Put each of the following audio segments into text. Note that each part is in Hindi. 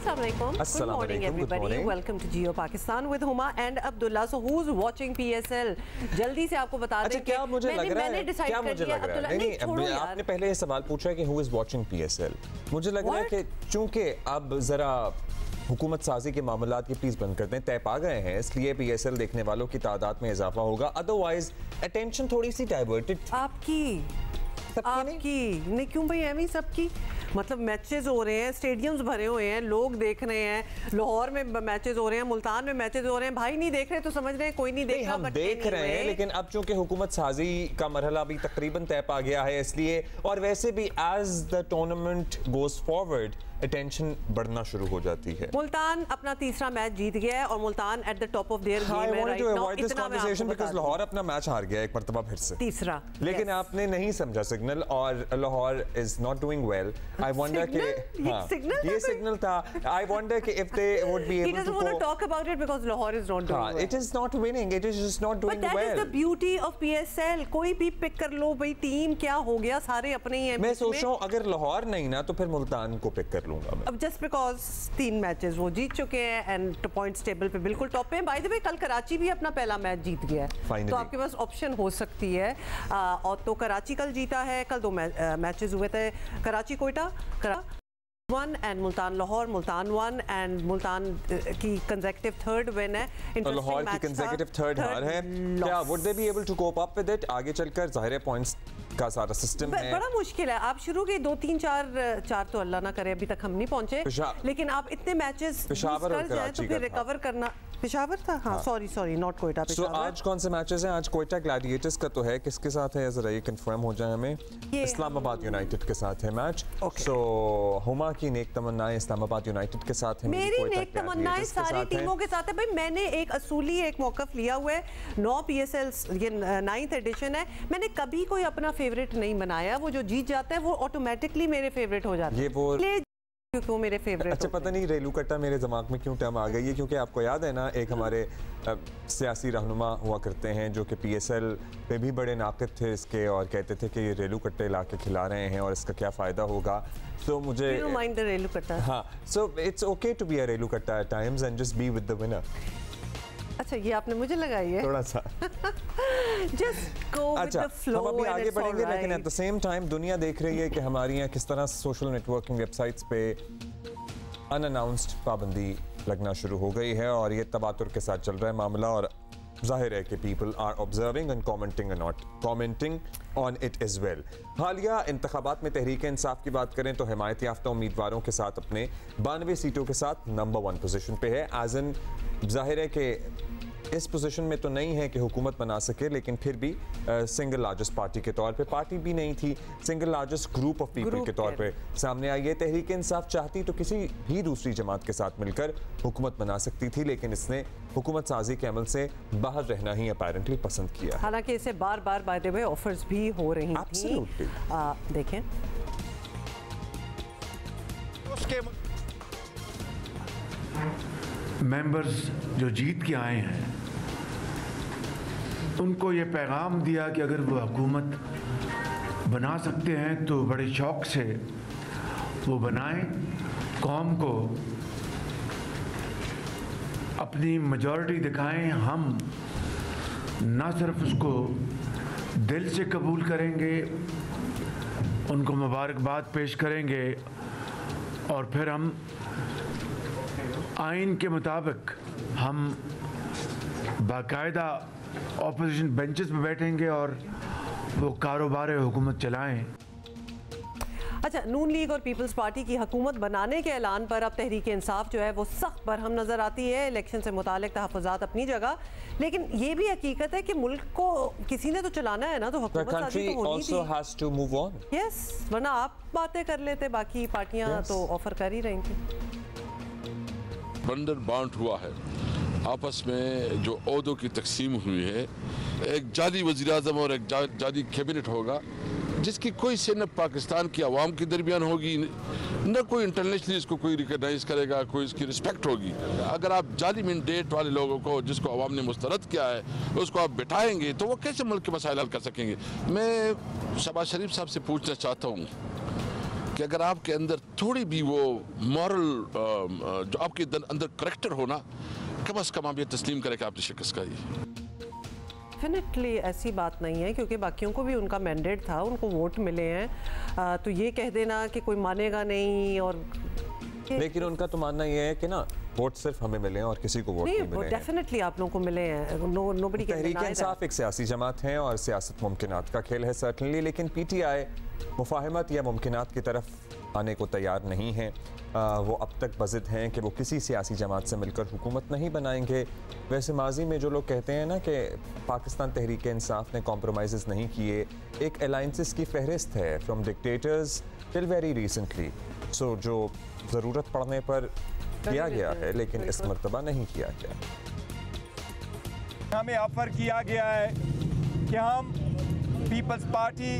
Assalamu alaikum, everybody. Welcome to Jio Pakistan with Huma and Abdullah. So who's watching PSL? जल्दी से आपको बता दें क्या मुझे लग रहा है, क्या मुझे लग रहा है, नहीं आपने पहले ये सवाल पूछा कि who is watching PSL. मुझे लग रहा है कि चूंकि अब जरा हुकूमत साजी के मामलात की प्लीज बंद करते हैं, तय पा गए हैं, इसलिए PSL देखने वालों की तादाद में इजाफा होगा, अदरवाइज अटेंशन थोड़ी सी डाइवर्टेड आपकी नहीं क्यों भाई एमी सबकी, मतलब मैचेस हो रहे हैं, स्टेडियम्स भरे हुए हैं, लोग देख रहे हैं, लाहौर में मैचेस हो रहे हैं, मुल्तान में मैचेस हो रहे हैं, भाई नहीं देख रहे तो समझ रहे हैं कोई नहीं देख रहा, हम देख रहे हैं, लेकिन अब चूंकि हुकूमत साजी का मरहला भी तकरीबन तय पा गया है इसलिए, और वैसे भी as the tournament goes forward attention बढ़ना शुरू हो जाती है। मुल्तान अपना तीसरा मैच जीत गया है और Multan at the top of their game है राइट नाउ। इतना मैं आपको बिकॉज़ लाहौर अपना मैच हार गया एक मर्तबा फिर से, तीसरा, लेकिन आपने नहीं समझा सिग्नल, और Lahore is not doing well. I wonder कि ये सिग्नल था, आई वंडर कि if they would be able to want to talk about it because Lahore is not doing well. It is not winning, it is just not doing well. But that is the beauty of PSL. कोई भी पिक कर लो भाई, टीम क्या हो गया, सारे अपने ही हैं। मैं सोच रहा हूँ अगर लाहौर नहीं ना तो फिर मुल्तान को पिक कर लूंगा मैं। अब जस्ट बिकॉज 3 मैचेस वो जीत चुके हैं एंड पॉइंट्स टेबल पे बिल्कुल टॉप पे हैं। बाय द वे कल कराची भी अपना पहला मैच जीत गया है, तो आपके पास ऑप्शन हो सकती है। और तो कराची कल जीता है, कल 2 मैचेस हुए थे, कराची कोयटा 1 एंड मुल्तान लाहौर, मुल्तान 1 एंड मुल्तान की कंसेक्यूटिव 3rd विन है। लाहौर की कंसेक्यूटिव 3rd हार है, क्या would they be able to cope up with it? आगे चलकर ज़ाहिर है पॉइंट्स का सारा सिस्टम है, बड़ा मुश्किल है। आप शुरू के 2 3 4 तो अल्लाह ना करे अभी तक हम नहीं पहुंचे, लेकिन आप इतने मैचेस पेशावर कर जाए तो फिर रिकवर करना। पेशावर था, हाँ सॉरी नॉट कोयटा, पेशावर। आज कौन से मैचेस हैं? आज कोयटा ग्लैडिएटर्स का तो है, किसके साथ है जरा ये कंफर्म हो जाए हमें। इस्लामाबाद यूनाइटेड के साथ है मैच। सो हुमा की नेक तमन्नाएं इस्लामाबाद यूनाइटेड के साथ है, मेरी नेक तमन्नाएं सारी टीमों के साथ है। भाई मैंने एक असूली एक मौकफ लिया हुआ है, 9 PSL ये 9th एडिशन है, मैंने कभी कोई अपना फेवरेट नहीं बनाया। वो जो जीत जाता है वो ऑटोमेटिकली मेरे फेवरेट हो जाता है, ये वो क्यों मेरे फेवरेट। अच्छा पता नहीं रेलू कट्टा मेरे दिमाग में क्यों टर्म आ गई है, क्योंकि आपको याद है ना एक हमारे सियासी रहनुमा हुआ करते हैं जो कि PSL पे भी बड़े नाक़िद थे इसके, और कहते थे कि ये रेलू कट्टे ला के खिला रहे हैं और इसका क्या फ़ायदा होगा। तो मुझे माइंड द रेलू कट्टा, हाँ, so it's okay to be a रेलू कट्टा at times and just be with the winner. अच्छा ये आपने मुझे लगाई है थोड़ा सा just go with the flow। हम अभी आगे बढ़ेंगे, लेकिन एट द सेम टाइम दुनिया देख रही है कि हमारी यहाँ किस तरह सोशल नेटवर्किंग वेबसाइट्स पे अनअनाउंस्ड पाबंदी लगना शुरू हो गई है, और ये तबातुर के साथ चल रहा है मामला, और जाहिर है कि people are observing and commenting and not commenting on it as well. हालिया इंतखाबात में तहरीक इंसाफ की बात करें तो हिमायत याफ्ता उम्मीदवारों के साथ अपने 92 सीटों के साथ नंबर 1 पोजीशन पे है। एज एन जाहिर है कि इस पोजीशन में तो नहीं है कि हुकूमत बना सके, लेकिन फिर भी सिंगल लार्जेस्ट पार्टी के तौर पे, पार्टी भी नहीं थी, single largest group of people के तौर पे सामने आई है। तहरीक इंसाफ चाहती तो किसी भी दूसरी जमात के साथ मिलकर हुकूमत बना सकती थी, लेकिन इसने हुकूमत साजी के अमल से बाहर रहना ही अपैरेंटली पसंद किया। हालांकि इसे बार बार बाय द वे ऑफर्स भी हो रही थी। देखें मेंबर्स जो जीत के आए हैं उनको ये पैगाम दिया कि अगर वो हुकूमत बना सकते हैं तो बड़े शौक़ से वो बनाएं, कौम को अपनी मेजॉरिटी दिखाएं। हम ना सिर्फ उसको दिल से कबूल करेंगे, उनको मुबारकबाद पेश करेंगे, और फिर हम आइन के मुताबिक हम बाकायदा ऑपोजिशन बेंचेस पे बैठेंगे और वो कारोबार हुकूमत चलाएं। अच्छा, नून लीग और पीपल्स पार्टी की हुकूमत बनाने के ऐलान पर अब तहरीक इंसाफ जो है वो सख्त बरहम नजर आती है। इलेक्शन से मुतालिक तहफ़्फ़ुज़ात अपनी जगह, लेकिन ये भी हकीकत है कि मुल्क को किसी ने तो चलाना है ना, तो हुकूमत साजी तो होनी थी। यस, वरना आप बातें कर लेते, बाकी पार्टियां तो ऑफर कर ही रही थी। बंडर बांट हुआ है, आपस में जो ओहदों की तकसीम हुई है, एक जाली वज़ीर-ए-आज़म और एक जाली कैबिनेट होगा, जिसकी कोई से न पाकिस्तान की आवाम के दरमियान होगी, न कोई इंटरनेशनली इसको कोई रिकॉग्नाइज करेगा, कोई इसकी रिस्पेक्ट होगी। अगर आप जाली मैंडेट वाले लोगों को, जिसको आवाम ने मुस्तरद किया है, उसको आप बिठाएंगे तो वो कैसे मुल्क के मसाइल हल कर सकेंगे। मैं शहबाज शरीफ साहब से पूछना चाहता हूँ कि अगर आपके अंदर थोड़ी भी वो मॉरल जो आपके अंदर करेक्टर हो ना, कम से कम आप ये तस्लीम करें कि आपने शिकस्त खाई। डेफिनेटली ऐसी बात नहीं है, क्योंकि बाकियों को भी उनका मैंडेट था, उनको वोट मिले हैं। तो ये कह देना कि कोई मानेगा नहीं, और लेकिन उनका तो मानना ये है कि ना वोट सिर्फ हमें मिले हैं और किसी को वोट नहीं मिले हैं। डेफिनेटली आप लोगों को मिले हैं। नोबडी कैन तहरीक इंसाफ एक सियासी जमात है और सियासत मुमकिनात का खेल है सर्टनली, लेकिन पीटीआई मुफाहमत या मुमकिनात की तरफ आने को तैयार नहीं है। वो अब तक बज़िद हैं कि वो किसी सियासी जमात से मिलकर हुकूमत नहीं बनाएंगे। वैसे माजी में जो लोग कहते हैं ना कि पाकिस्तान तहरीक इंसाफ ने कॉम्प्रोमाइज़ नहीं किए, एक अलाइंसेस की फहरिस्त है from dictators till very recently. So जो ज़रूरत पड़ने पर किया गया है, लेकिन इस मर्तबा नहीं किया गया। हमें ऑफर किया गया है कि हम पीपल्स पार्टी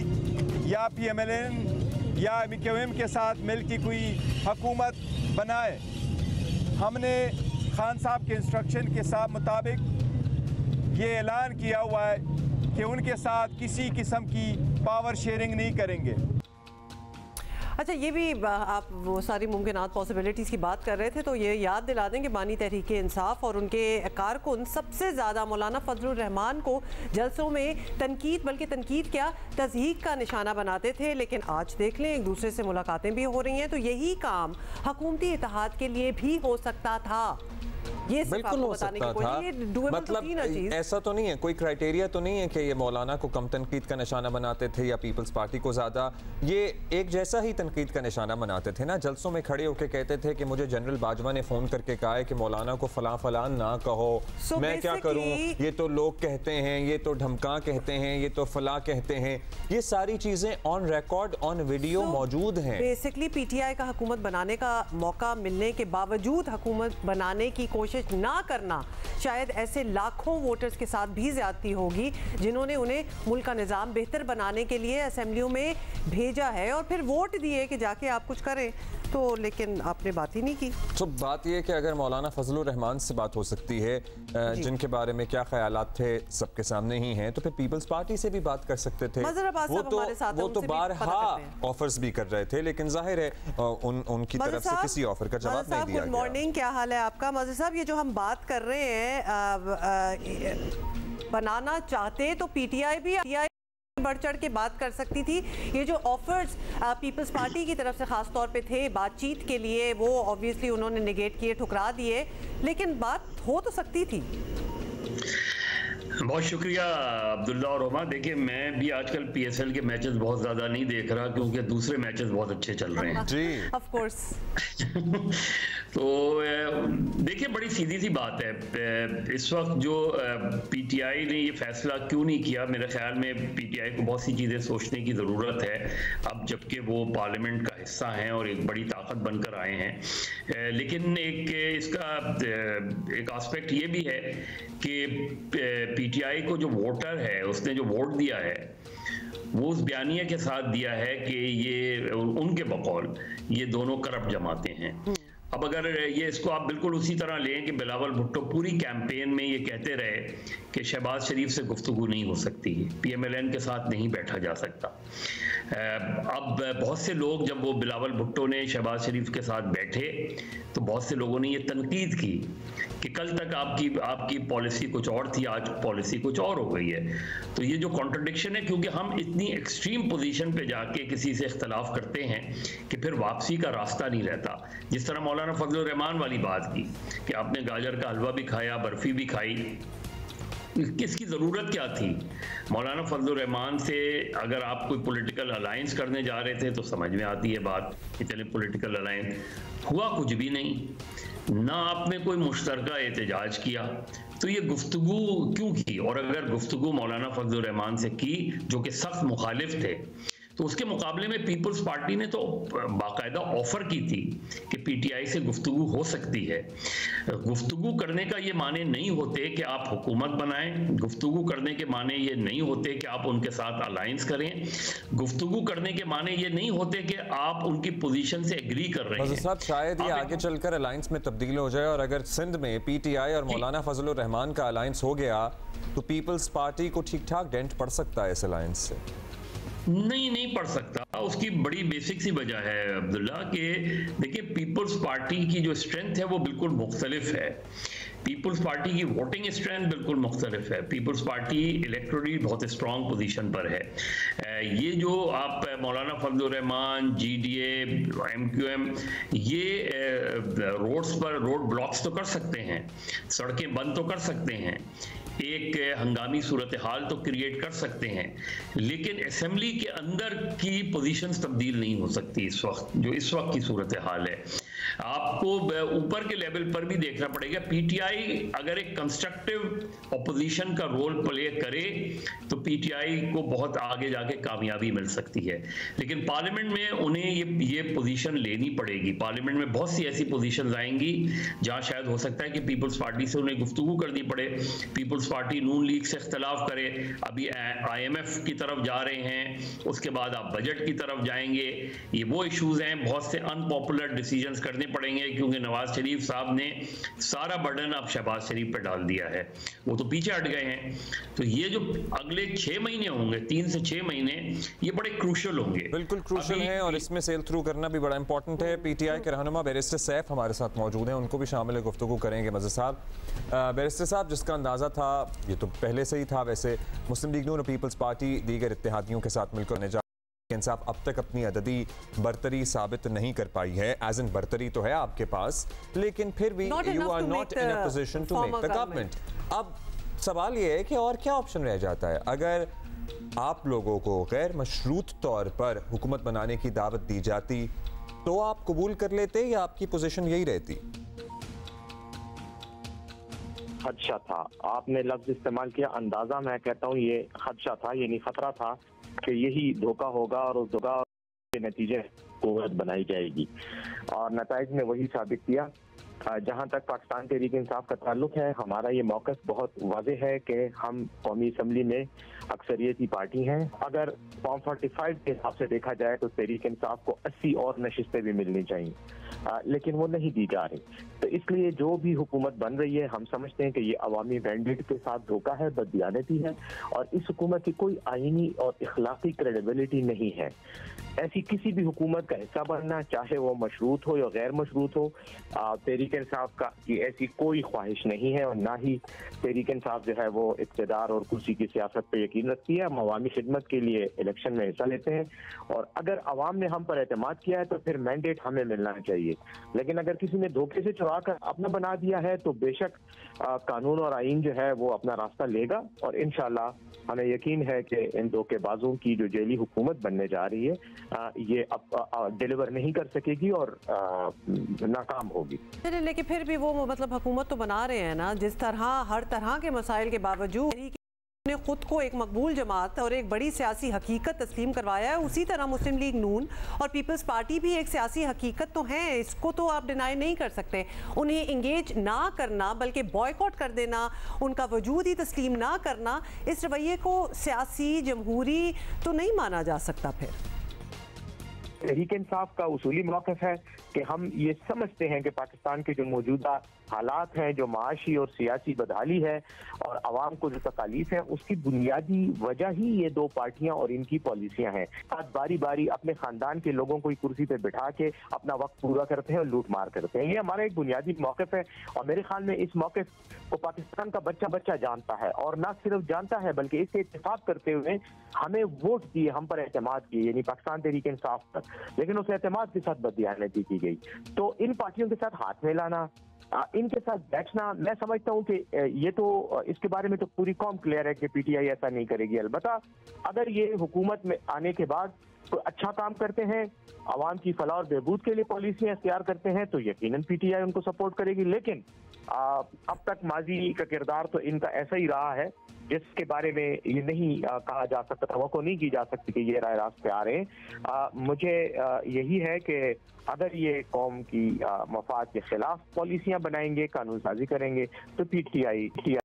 या PMLN या MKM के साथ मिलकर कोई हुकूमत बनाए। हमने खान साहब के इंस्ट्रक्शन के साथ मुताबिक ये ऐलान किया हुआ है कि उनके साथ किसी किस्म की पावर शेयरिंग नहीं करेंगे। अच्छा, ये भी आप वो सारी मुमकिनात पॉसिबिलिटीज़ की बात कर रहे थे, तो ये याद दिला दें कि बानी तहरीक इंसाफ और उनके कारकुन सबसे ज़्यादा मौलाना फजलुर रहमान को जलसों में तनकीद, बल्कि तनकीद क्या तज़हीक का निशाना बनाते थे। लेकिन आज देख लें, एक दूसरे से मुलाकातें भी हो रही हैं, तो यही काम हुकूमती इत्तेहाद के लिए भी हो सकता था। ये बिल्कुल हो सकता था। मतलब ऐसा तो नहीं है, कोई क्राइटेरिया तो नहीं है कि ये मौलाना को कम तनकीद का निशाना बनाते थे या पीपल्स पार्टी को ज़्यादा। ये एक जैसा ही तनकीद का निशाना बनाते थे ना। जलसों में खड़े होकर कहते थे कि मुझे जनरल बाजवा ने फ़ोन करके कहा है कि मौलाना को फलां फलां ना कहो। मैं क्या करूं, ये तो लोग कहते हैं, ये तो धमका कहते हैं, ये तो फलां कहते हैं। ये सारी चीज़ें ऑन रिकॉर्ड, ऑन वीडियो मौजूद हैं। बेसिकली PTI का हुकूमत बनाने का मौका मिलने के बावजूद हुकूमत बनाने की कोशिश ना करना शायद ऐसे लाखों वोटर्स के साथ भी ज्यादती होगी जिन्होंने उन्हें मुल्क का निज़ाम बेहतर बनाने के लिए असेंबलियों में भेजा है और फिर वोट दिए कि जाके आप कुछ करें। तो लेकिन आपने बात ही नहीं की। तो बात यह कि अगर मौलाना फजलुर रहमान से बात हो सकती है, जिनके बारे में क्या ख्यालात थे सबके सामने ही हैं, तो फिर पीपल्स पार्टी से भी बात कर सकते थे। वो तो बारहा ऑफर्स भी कर रहे थे, लेकिन जाहिर है उनकी तरफ से किसी ऑफर का जवाब नहीं दिया गया। गुड मॉर्निंग, क्या हाल है आपका? मज़र साहब, ये जो हम बात कर रहे हैं बनाना चाहते तो PTI भी बढ़ चढ़ के बात कर सकती थी। ये जो ऑफर्स पीपल्स पार्टी की तरफ से खास तौर पे थे बातचीत के लिए, वो ऑब्वियसली उन्होंने नेगेट किए, ठुकरा दिए, लेकिन बात हो तो सकती थी। बहुत शुक्रिया अब्दुल्ला और रोमा। देखिए, मैं भी आजकल PSL के मैचेस बहुत ज़्यादा नहीं देख रहा क्योंकि दूसरे मैचेस बहुत अच्छे चल रहे हैं जी, ऑफ कोर्स। तो देखिए, बड़ी सीधी सी बात है। इस वक्त जो PTI ने ये फैसला क्यों नहीं किया, मेरे ख्याल में PTI को बहुत सी चीज़ें सोचने की ज़रूरत है अब, जबकि वो पार्लियामेंट का हिस्सा हैं और एक बड़ी ताकत बनकर आए हैं। लेकिन एक इसका एक आस्पेक्ट ये भी है कि PTI को जो वोटर है, उसने जो वोट दिया है, वो उस बयानिया के साथ दिया है कि ये उनके बकौल ये दोनों करप्ट जमाते हैं। अब अगर ये इसको आप बिल्कुल उसी तरह लें कि बिलावल भुट्टो पूरी कैंपेन में ये कहते रहे कि शहबाज शरीफ से गुफ्तगू नहीं हो सकती, PMLN के साथ नहीं बैठा जा सकता। अब बहुत से लोग, जब वो बिलावल भुट्टो ने शहबाज शरीफ के साथ बैठे तो बहुत से लोगों ने ये तनकीद की कि कल तक आपकी पॉलिसी कुछ और थी, आज पॉलिसी कुछ और हो गई है। तो ये जो कॉन्ट्रडिक्शन है, क्योंकि हम इतनी एक्सट्रीम पोजीशन पे जाके किसी से इख्तलाफ करते हैं कि फिर वापसी का रास्ता नहीं रहता। जिस तरह मौलाना फजलुर रहमान वाली बात की कि आपने गाजर का हलवा भी खाया, बर्फी भी खाई, किसकी ज़रूरत क्या थी? मौलाना फजलुर रहमान से अगर आप कोई पॉलिटिकल अलायंस करने जा रहे थे तो समझ में आती है बात कि चले पॉलिटिकल अलायंस। हुआ कुछ भी नहीं, ना आपने कोई मुश्तरका एहतजाज किया, तो ये गुफ्तगू क्यों की? और अगर गुफ्तगू मौलाना फजलुर रहमान से की जो कि सख्त मुखालिफ थे, तो उसके मुकाबले में पीपल्स पार्टी ने तो बाकायदा ऑफर की थी कि PTI से गुफ्तगू हो सकती है। गुफ्तगू करने का ये माने नहीं होते कि आप हुकूमत बनाएं, गुफ्तगू करने के माने ये नहीं होते कि आप उनके साथ अलायंस करें, गुफ्तगू करने के माने ये नहीं होते कि आप उनकी पोजीशन से एग्री कर रहे हैं। साहब, शायद ये आगे चलकर अलायंस में तब्दील हो जाए, और अगर सिंध में PTI और मौलाना फजलुर रहमान का अलायंस हो गया तो पीपल्स पार्टी को ठीक ठाक डेंट पड़ सकता है इस अलायंस से। नहीं पढ़ सकता। उसकी बड़ी बेसिक सी वजह है अब्दुल्ला कि देखिए, पीपल्स पार्टी की जो स्ट्रेंथ है वो बिल्कुल मुख्तलिफ है। पीपल्स पार्टी की वोटिंग स्ट्रेंथ बिल्कुल मुख्तलिफ है। पीपल्स पार्टी इलेक्टोरली बहुत स्ट्रॉन्ग पोजीशन पर है। ये जो आप मौलाना फजलुर रहमान, GDA, MQM, ये रोड्स पर रोड ब्लॉक्स तो कर सकते हैं, सड़कें बंद तो कर सकते हैं, एक हंगामी सूरत हाल तो क्रिएट कर सकते हैं, लेकिन असेंबली के अंदर की पोजीशंस तब्दील नहीं हो सकती इस वक्त, जो इस वक्त की सूरत हाल है। आपको ऊपर के लेवल पर भी देखना पड़ेगा। PTI अगर एक कंस्ट्रक्टिव ऑपोजिशन का रोल प्ले करे तो PTI को बहुत आगे जाके कामयाबी मिल सकती है, लेकिन पार्लियामेंट में उन्हें ये पोजीशन लेनी पड़ेगी। पार्लियामेंट में बहुत सी ऐसी पोजीशंस आएंगी जहां शायद हो सकता है कि पीपल्स पार्टी से उन्हें गुफ्तगू करनी पड़े, पीपल्स पार्टी नून लीग से इख्तलाफ करे। अभी IMF की तरफ जा रहे हैं, उसके बाद आप बजट की तरफ जाएंगे। ये वो इश्यूज हैं, बहुत से अनपॉपुलर डिसीजंस करने पड़ेंगे, क्योंकि नवाज शरीफ साहब ने सारा बर्डन अब शहबाज शरीफ पर डाल दिया है, वो तो पीछे हट गए हैं। तो ये जो अगले 6 महीने होंगे, 3 से 6 महीने, ये बड़े क्रूशल होंगे, बिल्कुल क्रूशल हैं, और इसमें सेल थ्रू करना भी बड़ा इंपॉर्टेंट है। PTI के रहनुमा बैरिस्टर सैफ हमारे साथ मौजूद हैं, उनको भी शामिल गुफ्तगू करेंगे। मज़र साहब, बैरिस्टर साहब, जिसका अंदाज़ा था, ये तो पहले से ही था वैसे, मुस्लिम लीग नून और पीपल्स पार्टी दीगर इत्तेहादियों के साथ मिलकर इंसाफ अब तक अपनी अददी बरतरी साबित नहीं कर पाई है। एज इन बरतरी तो है आपके पास, लेकिन फिर भी you are not in a position to make the government. अब सवाल ये है कि और क्या ऑप्शन रह जाता है? अगर आप लोगों को गैर मशरूत तौर पर हुकूमत बनाने की दावत दी जाती तो आप कबूल कर लेते या आपकी पोजीशन यही रहती? खदशा था, आपने लफ्ज इस्तेमाल किया, अंदाजा, मैं कहता हूँ ये खदशा था, यानी खतरा था कि यही धोखा होगा और उस धोखा के नतीजे हुकूमत बनाई जाएगी, और नताइज ने वही साबित किया। जहाँ तक पाकिस्तान तहरीक इंसाफ का ताल्लुक है, हमारा ये मौक़िफ़ बहुत वाज़ेह है कि हम कौमी असम्बली में अक्सरियती पार्टी हैं। अगर फॉर्म 45 के हिसाब से देखा जाए तो तहरीक इंसाफ को 80 और नशिस्तें भी मिलनी चाहिए, लेकिन वो नहीं दी जा रही। तो इसलिए जो भी हुकूमत बन रही है, हम समझते हैं कि ये अवामी मैंडेट के साथ धोखा है, बददियानती है, और इस हुकूमत की कोई आईनी और इखलाकी क्रेडिबिलिटी नहीं है। ऐसी किसी भी हुकूमत का हिस्सा बनना, चाहे वो मशरूत हो या गैर मशरूत हो, तहरीक इंसाफ का की ऐसी कोई ख्वाहिश नहीं है, और ना ही तहरीक इंसाफ जो है वो इक़्तिदार और कुर्सी की सियासत पे यकीन रखती है। हम अवामी खिदमत के लिए इलेक्शन में हिस्सा लेते हैं, और अगर अवाम ने हम पर एतमाद किया है तो फिर मैंडेट हमें मिलना चाहिए। लेकिन अगर किसी ने धोखे से चुरा कर अपना बना दिया है तो बेशक कानून और आईन जो है वो अपना रास्ता लेगा, और इंशाल्लाह हमें यकीन है कि इन धोखेबाजों की जो जेली हुकूमत बनने जा रही है ये अब डिलीवर नहीं कर सकेगी और नाकाम होगी। लेकिन फिर भी वो मतलब हुकूमत तो बना रहे हैं ना, जिस तरह हर तरह के मसाइल के बावजूद ने खुद को एक मकबूल जमात और एक बड़ी सियासी हकीकत तस्लीम करवाया है, उसी तरह मुस्लिम लीग नून और पीपल्स पार्टी भी एक सियासी हकीकत तो है, इसको तो आप डिनाई नहीं कर सकते। उन्हें इंगेज ना करना बल्कि बॉयकॉट कर देना, उनका वजूद ही तस्लीम ना करना, इस रवैये को सियासी जमहूरी तो नहीं माना जा सकता। फिर तहरीक इंसाफ का उसूली मौक़िफ़ है कि हम ये समझते हैं कि पाकिस्तान के जो मौजूदा हालात हैं, जो माशी और सियासी बदहाली है और आवाम को जो तकालीफ है, उसकी बुनियादी वजह ही ये दो पार्टियां और इनकी पॉलिसियां हैं। आज बारी बारी अपने खानदान के लोगों को कुर्सी पे बिठा के अपना वक्त पूरा करते हैं और लूट मार करते हैं। ये हमारा एक बुनियादी मौक़िफ़ है, और मेरे ख्याल में इस मौक़िफ़ को पाकिस्तान का बच्चा बच्चा जानता है, और ना सिर्फ जानता है बल्कि इससे इत्तेफाक करते हुए हमें वोट दिए, हम पर एतमाद किए, यानी पाकिस्तान तहरीक इंसाफ पर, लेकिन उस एतमाद के साथ बददियानती की गई। तो इन पार्टियों के साथ हाथ मिलाना, इनके साथ बैठना, मैं समझता हूं कि ये तो इसके बारे में तो पूरी कौम क्लियर है कि PTI ऐसा नहीं करेगी। अलबत्ता अगर ये हुकूमत में आने के बाद कोई अच्छा काम करते हैं, आवाम की फलाह और बहबूद के लिए पॉलिसियां इख्तियार करते हैं, तो यकीनन PTI उनको सपोर्ट करेगी। लेकिन अब तक माजी का किरदार तो इनका ऐसा ही रहा है जिसके बारे में ये नहीं कहा जा सकता, तवक्को नहीं की जा सकती कि ये राय रास्त पे आ रहे हैं। मुझे यही है कि अगर ये कौम की मफाद के खिलाफ पॉलिसियां बनाएंगे, कानून साजी करेंगे, तो PTI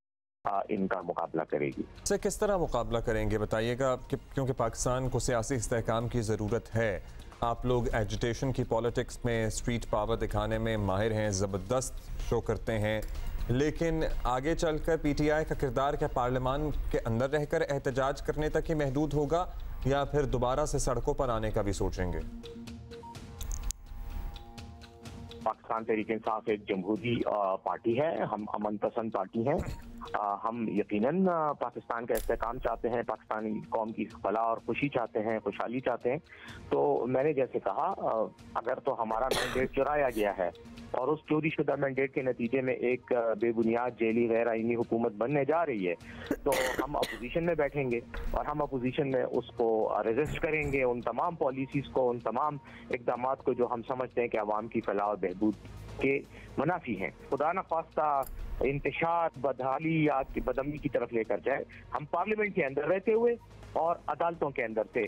इनका मुकाबला करेगी। सर, किस तरह मुकाबला करेंगे बताइएगा, क्योंकि पाकिस्तान को सियासी इस्तेहकाम की ज़रूरत है। आप लोग एजिटेशन की पॉलिटिक्स में स्ट्रीट पावर दिखाने में माहिर हैं, ज़बरदस्त शो करते हैं, लेकिन आगे चलकर PTI का किरदार क्या पार्लियामान के अंदर रहकर एहतजाज करने तक ही महदूद होगा, या फिर दोबारा से सड़कों पर आने का भी सोचेंगे? पाकिस्तान तहरीक इंसाफ एक जमहूरी पार्टी है, हम अमन पसंद पार्टी हैं। हम यकीनन पाकिस्तान का इस्तेहकाम चाहते हैं, पाकिस्तानी कौम की फलाह और खुशी चाहते हैं, खुशहाली चाहते हैं। तो मैंने जैसे कहा, अगर तो हमारा मैंडेट चुराया गया है और उस चोरीशुदा मैंडेट के नतीजे में एक बेबुनियाद जेली गैर आईनी हुकूमत बनने जा रही है, तो हम अपोजिशन में बैठेंगे और हम अपोजिशन में उसको रेजिस्ट करेंगे, उन तमाम पॉलिसीज को, उन तमाम इकदाम को जो हम समझते हैं कि आवाम की फलाह और बहबूद के मुनाफी हैं। खुदा न खास्ता इंतशार, बदहाली या बदअमनी की तरफ लेकर जाए। हम पार्लियामेंट के अंदर रहते हुए और अदालतों के अंदर से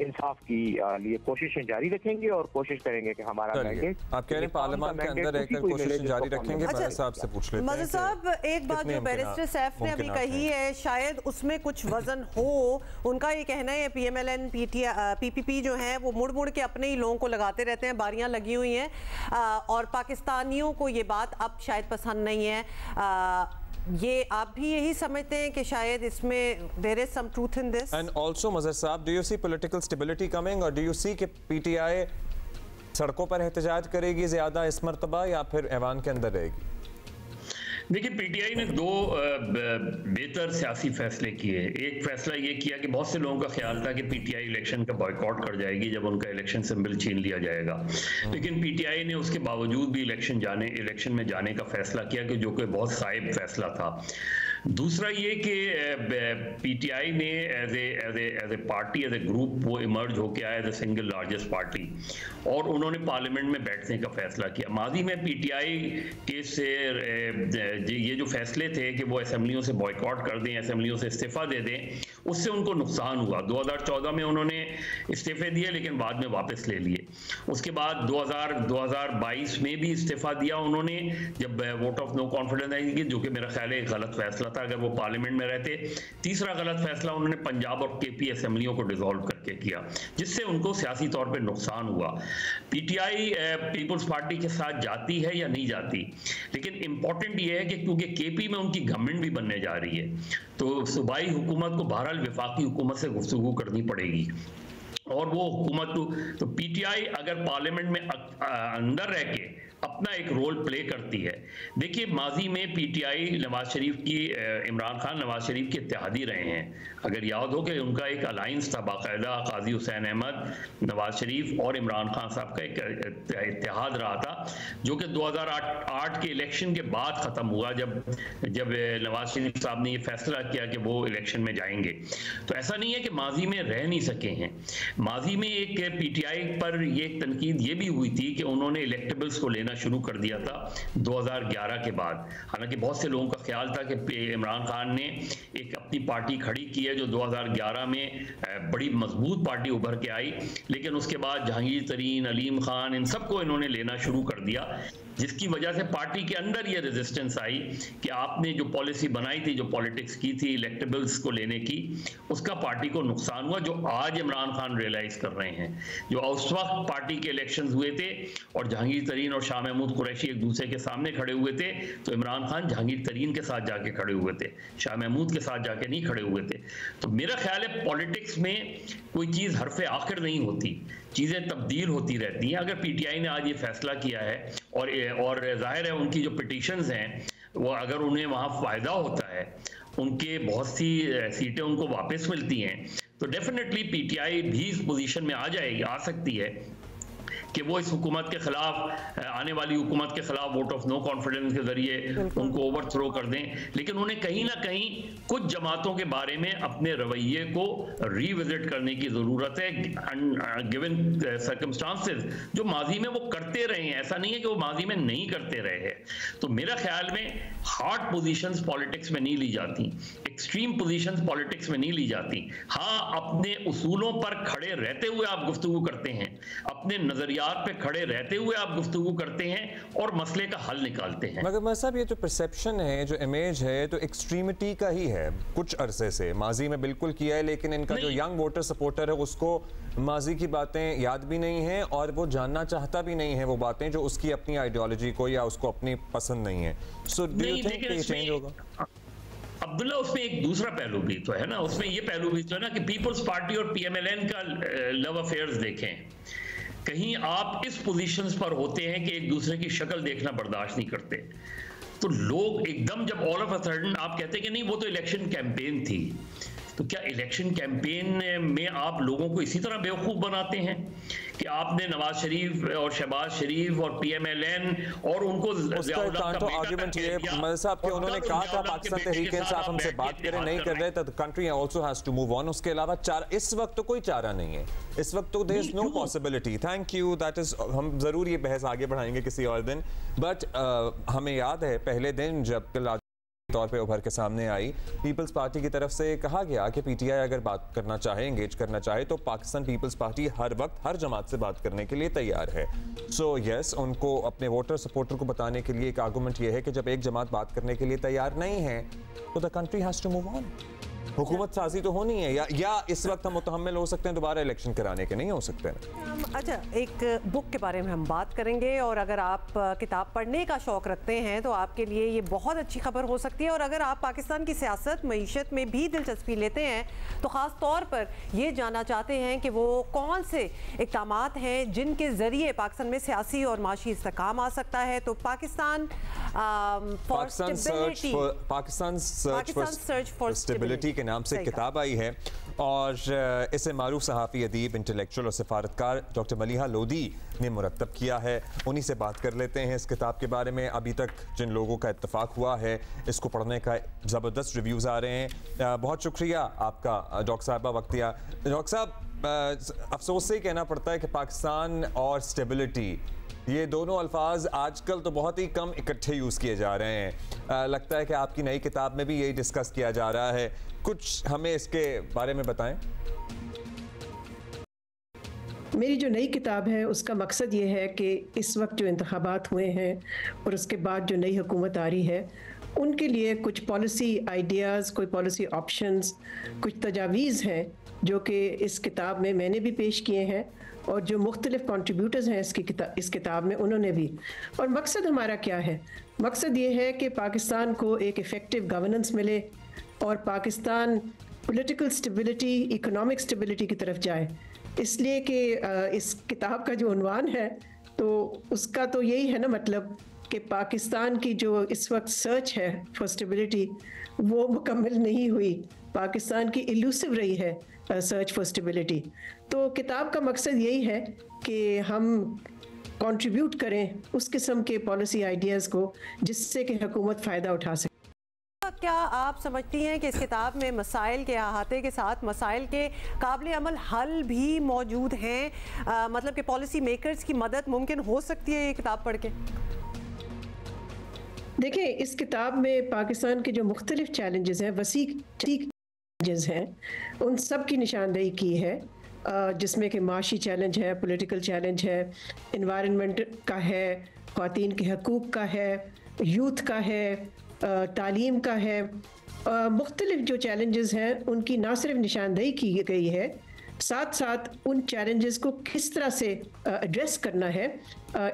इंसाफ की लिए कोशिशें जारी रखेंगे और कोशिश करेंगे कि हमारा मैंडेट, आप कह रहे हैं पार्लियामेंट के अंदर रहकर कोशिशें जारी रखेंगे। मज़हर साहब से पूछ लेते हैं। मज़हर साहब, एक बात जो बैरिस्टर सैफ ने अभी कही है, शायद उसमें कुछ वजन हो। उनका ये कहना है PMLN PPP जो है वो मुड़ मुड़ के अपने ही लोगों को लगाते रहते हैं, बारियां लगी हुई हैं और पाकिस्तानियों को ये बात अब शायद पसंद नहीं है। ये आप भी यही समझते हैं कि शायद इसमें there is some truth in this? And also Mazhar sahab, do you see political stability coming और डू यू सी कि PTI सड़कों पर एहतजाज करेगी ज़्यादा इस मरतबा या फिर ऐवान के अंदर रहेगी? देखिए, PTI ने दो बेहतर सियासी फैसले किए। एक फैसला ये किया कि बहुत से लोगों का ख्याल था कि PTI इलेक्शन का बॉयकॉट कर जाएगी जब उनका इलेक्शन सिंबल छीन लिया जाएगा, लेकिन PTI ने उसके बावजूद भी इलेक्शन में जाने का फैसला किया, कि जो कि बहुत साइब फैसला था। दूसरा ये कि PTI ने as a party, as a group वो इमर्ज होकर आया as a single largest party और उन्होंने पार्लियामेंट में बैठने का फैसला किया। माजी में PTI के से ये जो फैसले थे कि वो असेंबलियों से बॉयकॉट कर दें, असेंबलियों से इस्तीफा दे दें, उससे उनको नुकसान हुआ। 2014 में उन्होंने इस्तीफे दिए लेकिन बाद में वापस ले लिए। उसके बाद 2022 में भी इस्तीफा दिया उन्होंने जब वोट ऑफ नो कॉन्फिडेंस आई, जो कि मेरा ख्याल है गलत फैसला था अगर वो पार्लियामेंट में रहते। तीसरा गलत फैसला उन्होंने पंजाब और KP असेंबलियों को डिसॉल्व करके किया, जिससे उनको सियासी तौर पे नुकसान हुआ। PTI पीपल्स पार्टी के साथ जाती है या नहीं जाती, लेकिन इंपॉर्टेंट ये है कि क्योंकि KP में उनकी गवर्नमेंट भी बनने जा रही है, तो सूबाई हुकूमत को बहरहाल वफाकी हुकूमत से गुफ्तगू करनी पड़ेगी और वो हुकूमत तो PTI अगर पार्लियामेंट में अंदर रह के अपना एक रोल प्ले करती है। देखिए, माजी में PTI नवाज शरीफ की, इमरान खान नवाज शरीफ के इत्तेहादी रहे हैं। अगर याद हो कि उनका एक अलायंस था बाकायदा, काजी हुसैन अहमद, नवाज शरीफ और इमरान खान साहब का एक इत्तेहाद रहा था, जो कि 2008 के इलेक्शन के बाद ख़त्म हुआ जब नवाज शरीफ साहब ने ये फैसला किया कि वो इलेक्शन में जाएंगे। तो ऐसा नहीं है कि माजी में रह नहीं सके हैं। माजी में एक PTI पर ये तनकीद ये भी हुई थी कि उन्होंने इलेक्टेबल्स को लेना शुरू कर दिया था 2011 के बाद। हालांकि बहुत से लोगों का ख्याल था कि इमरान खान ने एक अपनी पार्टी खड़ी की है जो 2011 में बड़ी मजबूत पार्टी उभर के आई, लेकिन उसके बाद जहांगीर तरीन, अलीम खान, इन सबको इन्होंने लेना शुरू कर दिया, जिसकी वजह से पार्टी के अंदर ये रेजिस्टेंस आई कि आपने जो पॉलिसी बनाई थी, जो पॉलिटिक्स की थी इलेक्टेबल्स को लेने की, उसका पार्टी को नुकसान हुआ, जो आज इमरान खान रियलाइज कर रहे हैं। जो उस वक्त पार्टी के इलेक्शंस हुए थे और जहांगीर तरीन और शाह महमूद कुरैशी एक दूसरे के सामने खड़े हुए थे, तो इमरान खान जहांगीर तरीन के साथ जाके खड़े हुए थे, शाह महमूद के साथ जाके नहीं खड़े हुए थे। तो मेरा ख्याल है पॉलिटिक्स में कोई चीज़ हरफ आखिर नहीं होती, चीज़ें तब्दील होती रहती हैं। अगर PTI ने आज ये फैसला किया है और जाहिर है उनकी जो पिटिशंस हैं वो अगर उन्हें वहाँ फ़ायदा होता है, उनके बहुत सी सीटें उनको वापस मिलती हैं, तो डेफिनेटली PTI भी इस पोजीशन में आ सकती है कि वो इस हुकूमत के खिलाफ, आने वाली हुकूमत के खिलाफ वोट ऑफ नो कॉन्फिडेंस के जरिए उनको ओवरथ्रो कर दें। लेकिन उन्हें कहीं ना कहीं कुछ जमातों के बारे में अपने रवैये को रीविजिट करने की ज़रूरत है, गिवन सर्कमस्टांसेस जो माजी में वो करते रहे हैं। ऐसा नहीं है कि वो माजी में नहीं करते रहे हैं। तो मेरा ख्याल में हार्ड पोजीशंस पॉलिटिक्स में नहीं ली जाती, एक्सट्रीम पोजीशंस पॉलिटिक्स में नहीं ली जाती। हाँ, अपने उसूलों पर खड़े रहते हुए आप गुफ्तगू करते हैं, अपने नजरियात पे खड़े रहते हुए आप गुफ्तगू करते हैं और मसले का हल निकालते हैं। मगर साहब, ये जो परसेप्शन है, जो इमेज है, तो एक्सट्रीमिटी का ही है कुछ अरसे से। माजी में बिल्कुल किया है, लेकिन इनका जो यंग वोटर सपोर्टर है उसको माजी की बातें याद भी नहीं है और वो जानना चाहता भी नहीं है वो बातें जो उसकी अपनी आइडियोलॉजी को या उसको अपनी पसंद नहीं है। सो डू यू थिंक ये चेंज होगा? अब्दुल्ला उसमें एक दूसरा पहलू भी तो है ना, उसमें ये पहलू भी तो है ना कि पीपल्स पार्टी और PMLN का लव अफेयर्स देखें, कहीं आप इस पोजीशंस पर होते हैं कि एक दूसरे की शक्ल देखना बर्दाश्त नहीं करते, तो लोग एकदम जब ऑल ऑफ अ सडन आप कहते हैं कि नहीं वो तो इलेक्शन कैंपेन थी, तो क्या इलेक्शन कैंपेन में आप लोगों को इसी तरह बेवकूफ़ बनाते हैं कि आपने नवाज शरीफ और शहबाज शरीफ और PMLN और उनको आर्गुमेंट ये साहब कि उन्होंने कहा था पाकिस्तान तहरीक इंसाफ हमसे बात करें, नहीं कर रहे, तो country also has to move on. उसके अलावा इस वक्त तो कोई चारा नहीं है, इस वक्त तो there is no possibility. Thank you, that is, हम जरूर ये बहस आगे बढ़ाएंगे किसी और दिन, बट हमें याद है पहले दिन जब कल तौर पे उभर के सामने आई, पीपल्स पार्टी की तरफ से कहा गया कि PTI अगर बात करना चाहे, एंगेज करना चाहे, तो पाकिस्तान पीपल्स पार्टी हर वक्त हर जमात से बात करने के लिए तैयार है। सो यस, उनको अपने वोटर सपोर्टर को बताने के लिए एक आर्गुमेंट ये है कि जब एक जमात बात करने के लिए तैयार नहीं है तो the country has to move on. हुकूमत साजी तो होनी है, या इस वक्त हम मुतहम्मिल हो सकते हैं दोबारा इलेक्शन कराने के, नहीं हो सकते हैं। अच्छा, एक बुक के बारे में हम बात करेंगे, और अगर आप किताब पढ़ने का शौक़ रखते हैं तो आपके लिए ये बहुत अच्छी खबर हो सकती है, और अगर आप पाकिस्तान की सियासत मईशत में भी दिलचस्पी लेते हैं तो ख़ास तौर पर ये जानना चाहते हैं कि वो कौन से इक़दामात हैं जिनके ज़रिए पाकिस्तान में सियासी और माशी इस्तेहकाम आ सकता है। तो पाकिस्तान सर्च फॉर स्टेबिलिटी के नाम से किताब आई है, और इसे मारूफ सहाफ़ी, अदीब, इंटेलेक्चुअल और सिफारतकार डॉक्टर मलिहा लोधी ने मुरतब किया है। उन्हीं से बात कर लेते हैं इस किताब के बारे में। अभी तक जिन लोगों का इत्तफाक हुआ है इसको पढ़ने का ज़बरदस्त रिव्यूज़ आ रहे हैं। बहुत शुक्रिया आपका डॉक्टर साहबा वक्तिया। डॉक्टर साहब, अफसोस से ही कहना पड़ता है कि पाकिस्तान और स्टेबिलिटी, ये दोनों अल्फाज आजकल तो बहुत ही कम इकट्ठे यूज़ किए जा रहे हैं। लगता है कि आपकी नई किताब में भी यही डिस्कस किया जा रहा है, कुछ हमें इसके बारे में बताएं। मेरी जो नई किताब है उसका मकसद ये है कि इस वक्त जो इंतखाबात हुए हैं और उसके बाद जो नई हुकूमत आ रही है, उनके लिए कुछ पॉलिसी आइडियाज़, कोई पॉलिसी ऑप्शंस, कुछ तजावीज़ हैं जो कि इस किताब में मैंने भी पेश किए हैं, और जो मुख्तलिफ कंट्रीब्यूटर्स हैं इस किताब में उन्होंने भी। और मकसद हमारा क्या है? मकसद ये है कि पाकिस्तान को एक इफ़ेक्टिव गवर्नेंस मिले और Pakistan political stability, economic stability की तरफ जाए। इसलिए कि इस किताब का जो उन्वान है तो उसका तो यही है ना, मतलब कि पाकिस्तान की जो इस वक्त सर्च है फॉर स्टेबिलिटी वो मुकम्मल नहीं हुई, पाकिस्तान की इल्यूसिव रही है सर्च फॉर स्टेबिलिटी। तो किताब का मकसद यही है कि हम कंट्रीब्यूट करें उस किस्म के पॉलिसी आइडियाज़ को जिससे कि हुकूमत फ़ायदा उठा सके। क्या आप समझती हैं कि इस किताब में मसाइल के अहाते के साथ मसाइल के काबिल अमल हल भी मौजूद हैं? मतलब कि पॉलिसी मेकर्स की मदद मुमकिन हो सकती है ये किताब पढ़ के? देखिए, इस किताब में पाकिस्तान के जो मुख्तलिफ चैलेंजेस हैं, वसी चैलेंजेस हैं, उन सब की निशानदेही की है, जिसमें कि माशी चैलेंज है, पॉलिटिकल चैलेंज है, इन्वायरमेंट का है, ख़वातीन के हकूक़ का है, यूथ का है, तालीम का है। मुख्तलिफ जो चैलेंजेस हैं उनकी ना सिर्फ निशानदेही की गई है, साथ साथ उन चैलेंजेस को किस तरह से एड्रेस करना है,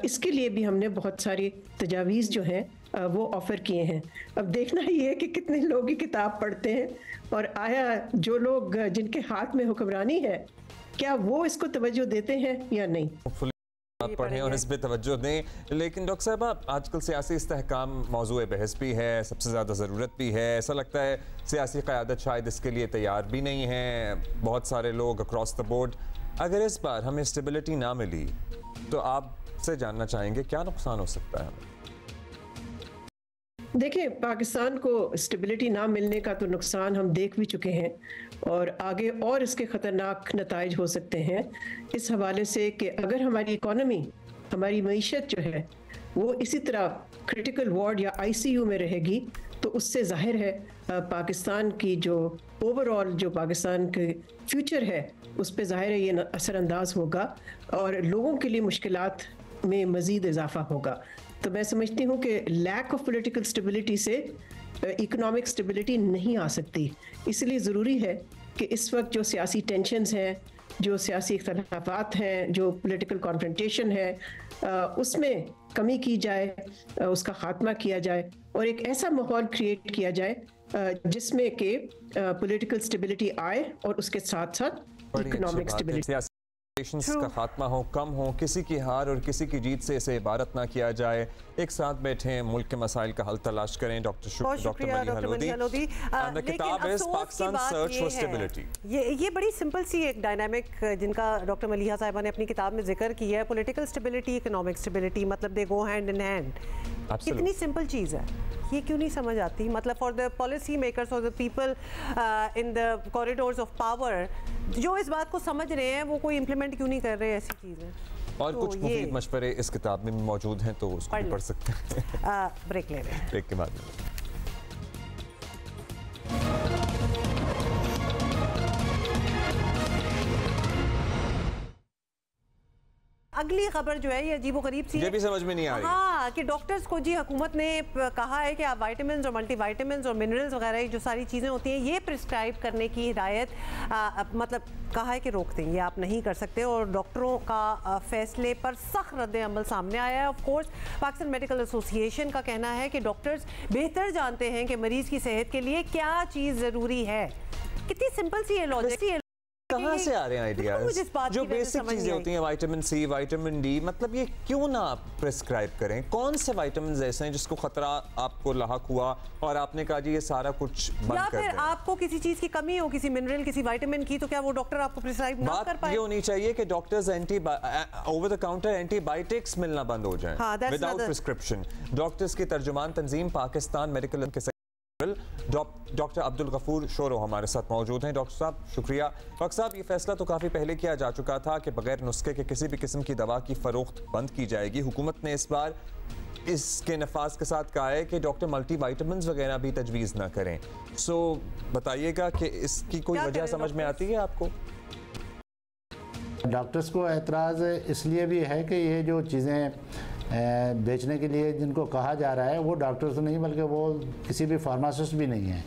इसके लिए भी हमने बहुत सारी तजावीज़ जो हैं वो ऑफ़र किए हैं। अब देखना ये है कि कितने लोग ये किताब पढ़ते हैं, और आया जो लोग जिनके हाथ में हुक्मरानी है क्या वो इसको तवज्जो देते हैं या नहीं। पढ़ें और इस पर तवज्जो दें। लेकिन डॉक्टर साहब, आजकल सियासी इस्तेहकाम मौजूद बहस भी है, सबसे ज़्यादा ज़रूरत भी है। ऐसा लगता है सियासी क़यादत शायद इसके लिए तैयार भी नहीं है, बहुत सारे लोग अक्रॉस द बोर्ड। अगर इस बार हमें स्टेबिलिटी ना मिली तो आपसे जानना चाहेंगे क्या नुकसान हो सकता है? देखिए, पाकिस्तान को स्टेबिलिटी ना मिलने का तो नुकसान हम देख भी चुके हैं, और आगे और इसके ख़तरनाक नताइज हो सकते हैं, इस हवाले से कि अगर हमारी इकॉनमी, हमारी मईशत जो है वो इसी तरह क्रिटिकल वार्ड या ICU में रहेगी, तो उससे ज़ाहिर है पाकिस्तान की जो ओवरऑल जो पाकिस्तान के फ्यूचर है उस पर ज़ाहिर है ये असरअंदाज होगा, और लोगों के लिए मुश्किलात में मज़ीद इजाफा होगा। तो मैं समझती हूँ कि लैक ऑफ पॉलिटिकल स्टेबिलिटी से इकोनॉमिक स्टेबिलिटी नहीं आ सकती। इसलिए ज़रूरी है कि इस वक्त जो सियासी टेंशन्स हैं, जो सियासी इख्तलाफात हैं, जो पॉलिटिकल कॉन्फ्रंटेशन है, उसमें कमी की जाए, उसका ख़ात्मा किया जाए, और एक ऐसा माहौल क्रिएट किया जाए जिसमें कि पॉलिटिकल स्टेबिलिटी आए और उसके साथ साथ इकोनॉमिक स्टेबिलिटी का खात्मा हो, कम हो, किसी की हार और किसी की जीत से इसे इबारत ना किया जाए। एक साथ बैठे मुल्क के मसाइल का हल तलाश करें। डॉक्टर मली हलोदी, किताब है पाकिस्तान सर्च फॉर स्टेबिलिटी। ये बड़ी सिंपल सी एक डायनामिक जिनका डॉक्टर मलिहा साहिबा ने अपनी किताब में जिक्र किया है, पॉलिटिकल स्टेबिलिटी, इकोनॉमिक स्टेबिलिटी, मतलब दे गो हैंड इन हैंड। कितनी सिंपल चीज़ है, ये क्यों नहीं समझ आती? मतलब for the policy makers, for the people in the corridors of power, जो इस बात को समझ रहे हैं वो कोई इम्प्लीमेंट क्यों नहीं कर रहे ऐसी चीज़ें? और तो कुछ मुफीद मशवरे इस किताब में मौजूद हैं, तो उसको भी पढ़ सकते हैं। ब्रेक ले रहे हैं, ब्रेक के बाद अगली खबर जो है ये अजीबोगरीब सी, ये भी समझ में नहीं आ रही। हाँ, कि डॉक्टर्स को जी हुकूमत ने कहा है कि आप विटामिन्स और मल्टीविटामिन्स और मिनरल्स वगैरह जो सारी चीज़ें होती हैं ये प्रिस्क्राइब करने की हिदायत मतलब कहा है कि रोक दें, ये आप नहीं कर सकते। और डॉक्टरों का फैसले पर सख्त रद्द अमल सामने आया है। Of course Pakistan medical association का कहना है कि डॉक्टर्स बेहतर जानते हैं कि मरीज़ की सेहत के लिए क्या चीज़ ज़रूरी है। कितनी सिंपल सी है लॉजिक। कहाँ से आ रहे हैं आइडियाज? जो बेसिक चीजें होती हैं, विटामिन सी, विटामिन डी, मतलब ये क्यों ना आप प्रिस्क्राइब करें? कौन से विटामिन ऐसे हैं जिसको खतरा आपको लाहक हुआ और आपने कहा जी ये सारा कुछ बंद या कर दें? फिर आपको किसी चीज की कमी हो, किसी मिनरल, किसी विटामिन की, तो क्या वो डॉक्टर आपको प्रिस्क्राइब ना कर पाए? ये होनी चाहिए कि doctors over the counter antibiotics मिलना बंद हो जाए विदाउट प्रिस्क्रिप्शन। डॉक्टर्स की तर्जुमान तंजीम पाकिस्तान मेडिकल के डॉक्टर अब्दुल गफूर शोरो हमारे साथ मौजूद हैं। डॉक्टर साहब शुक्रिया। डॉक्टर साहब, ये फैसला तो काफ़ी पहले किया जा चुका था कि बगैर नुस्खे के किसी भी किस्म की दवा की फ़रोख्त बंद की जाएगी। हुकूमत ने इस बार इसके नफाज के साथ कहा है कि डॉक्टर मल्टीविटामिन्स वगैरह भी तजवीज़ ना करें। सो बताइएगा कि इसकी कोई वजह समझ में आती है आपको? डॉक्टर्स को एतराज़ इसलिए भी है कि ये जो चीज़ें बेचने के लिए जिनको कहा जा रहा है वो डॉक्टर्स नहीं बल्कि वो किसी भी फार्मासिस्ट भी नहीं है।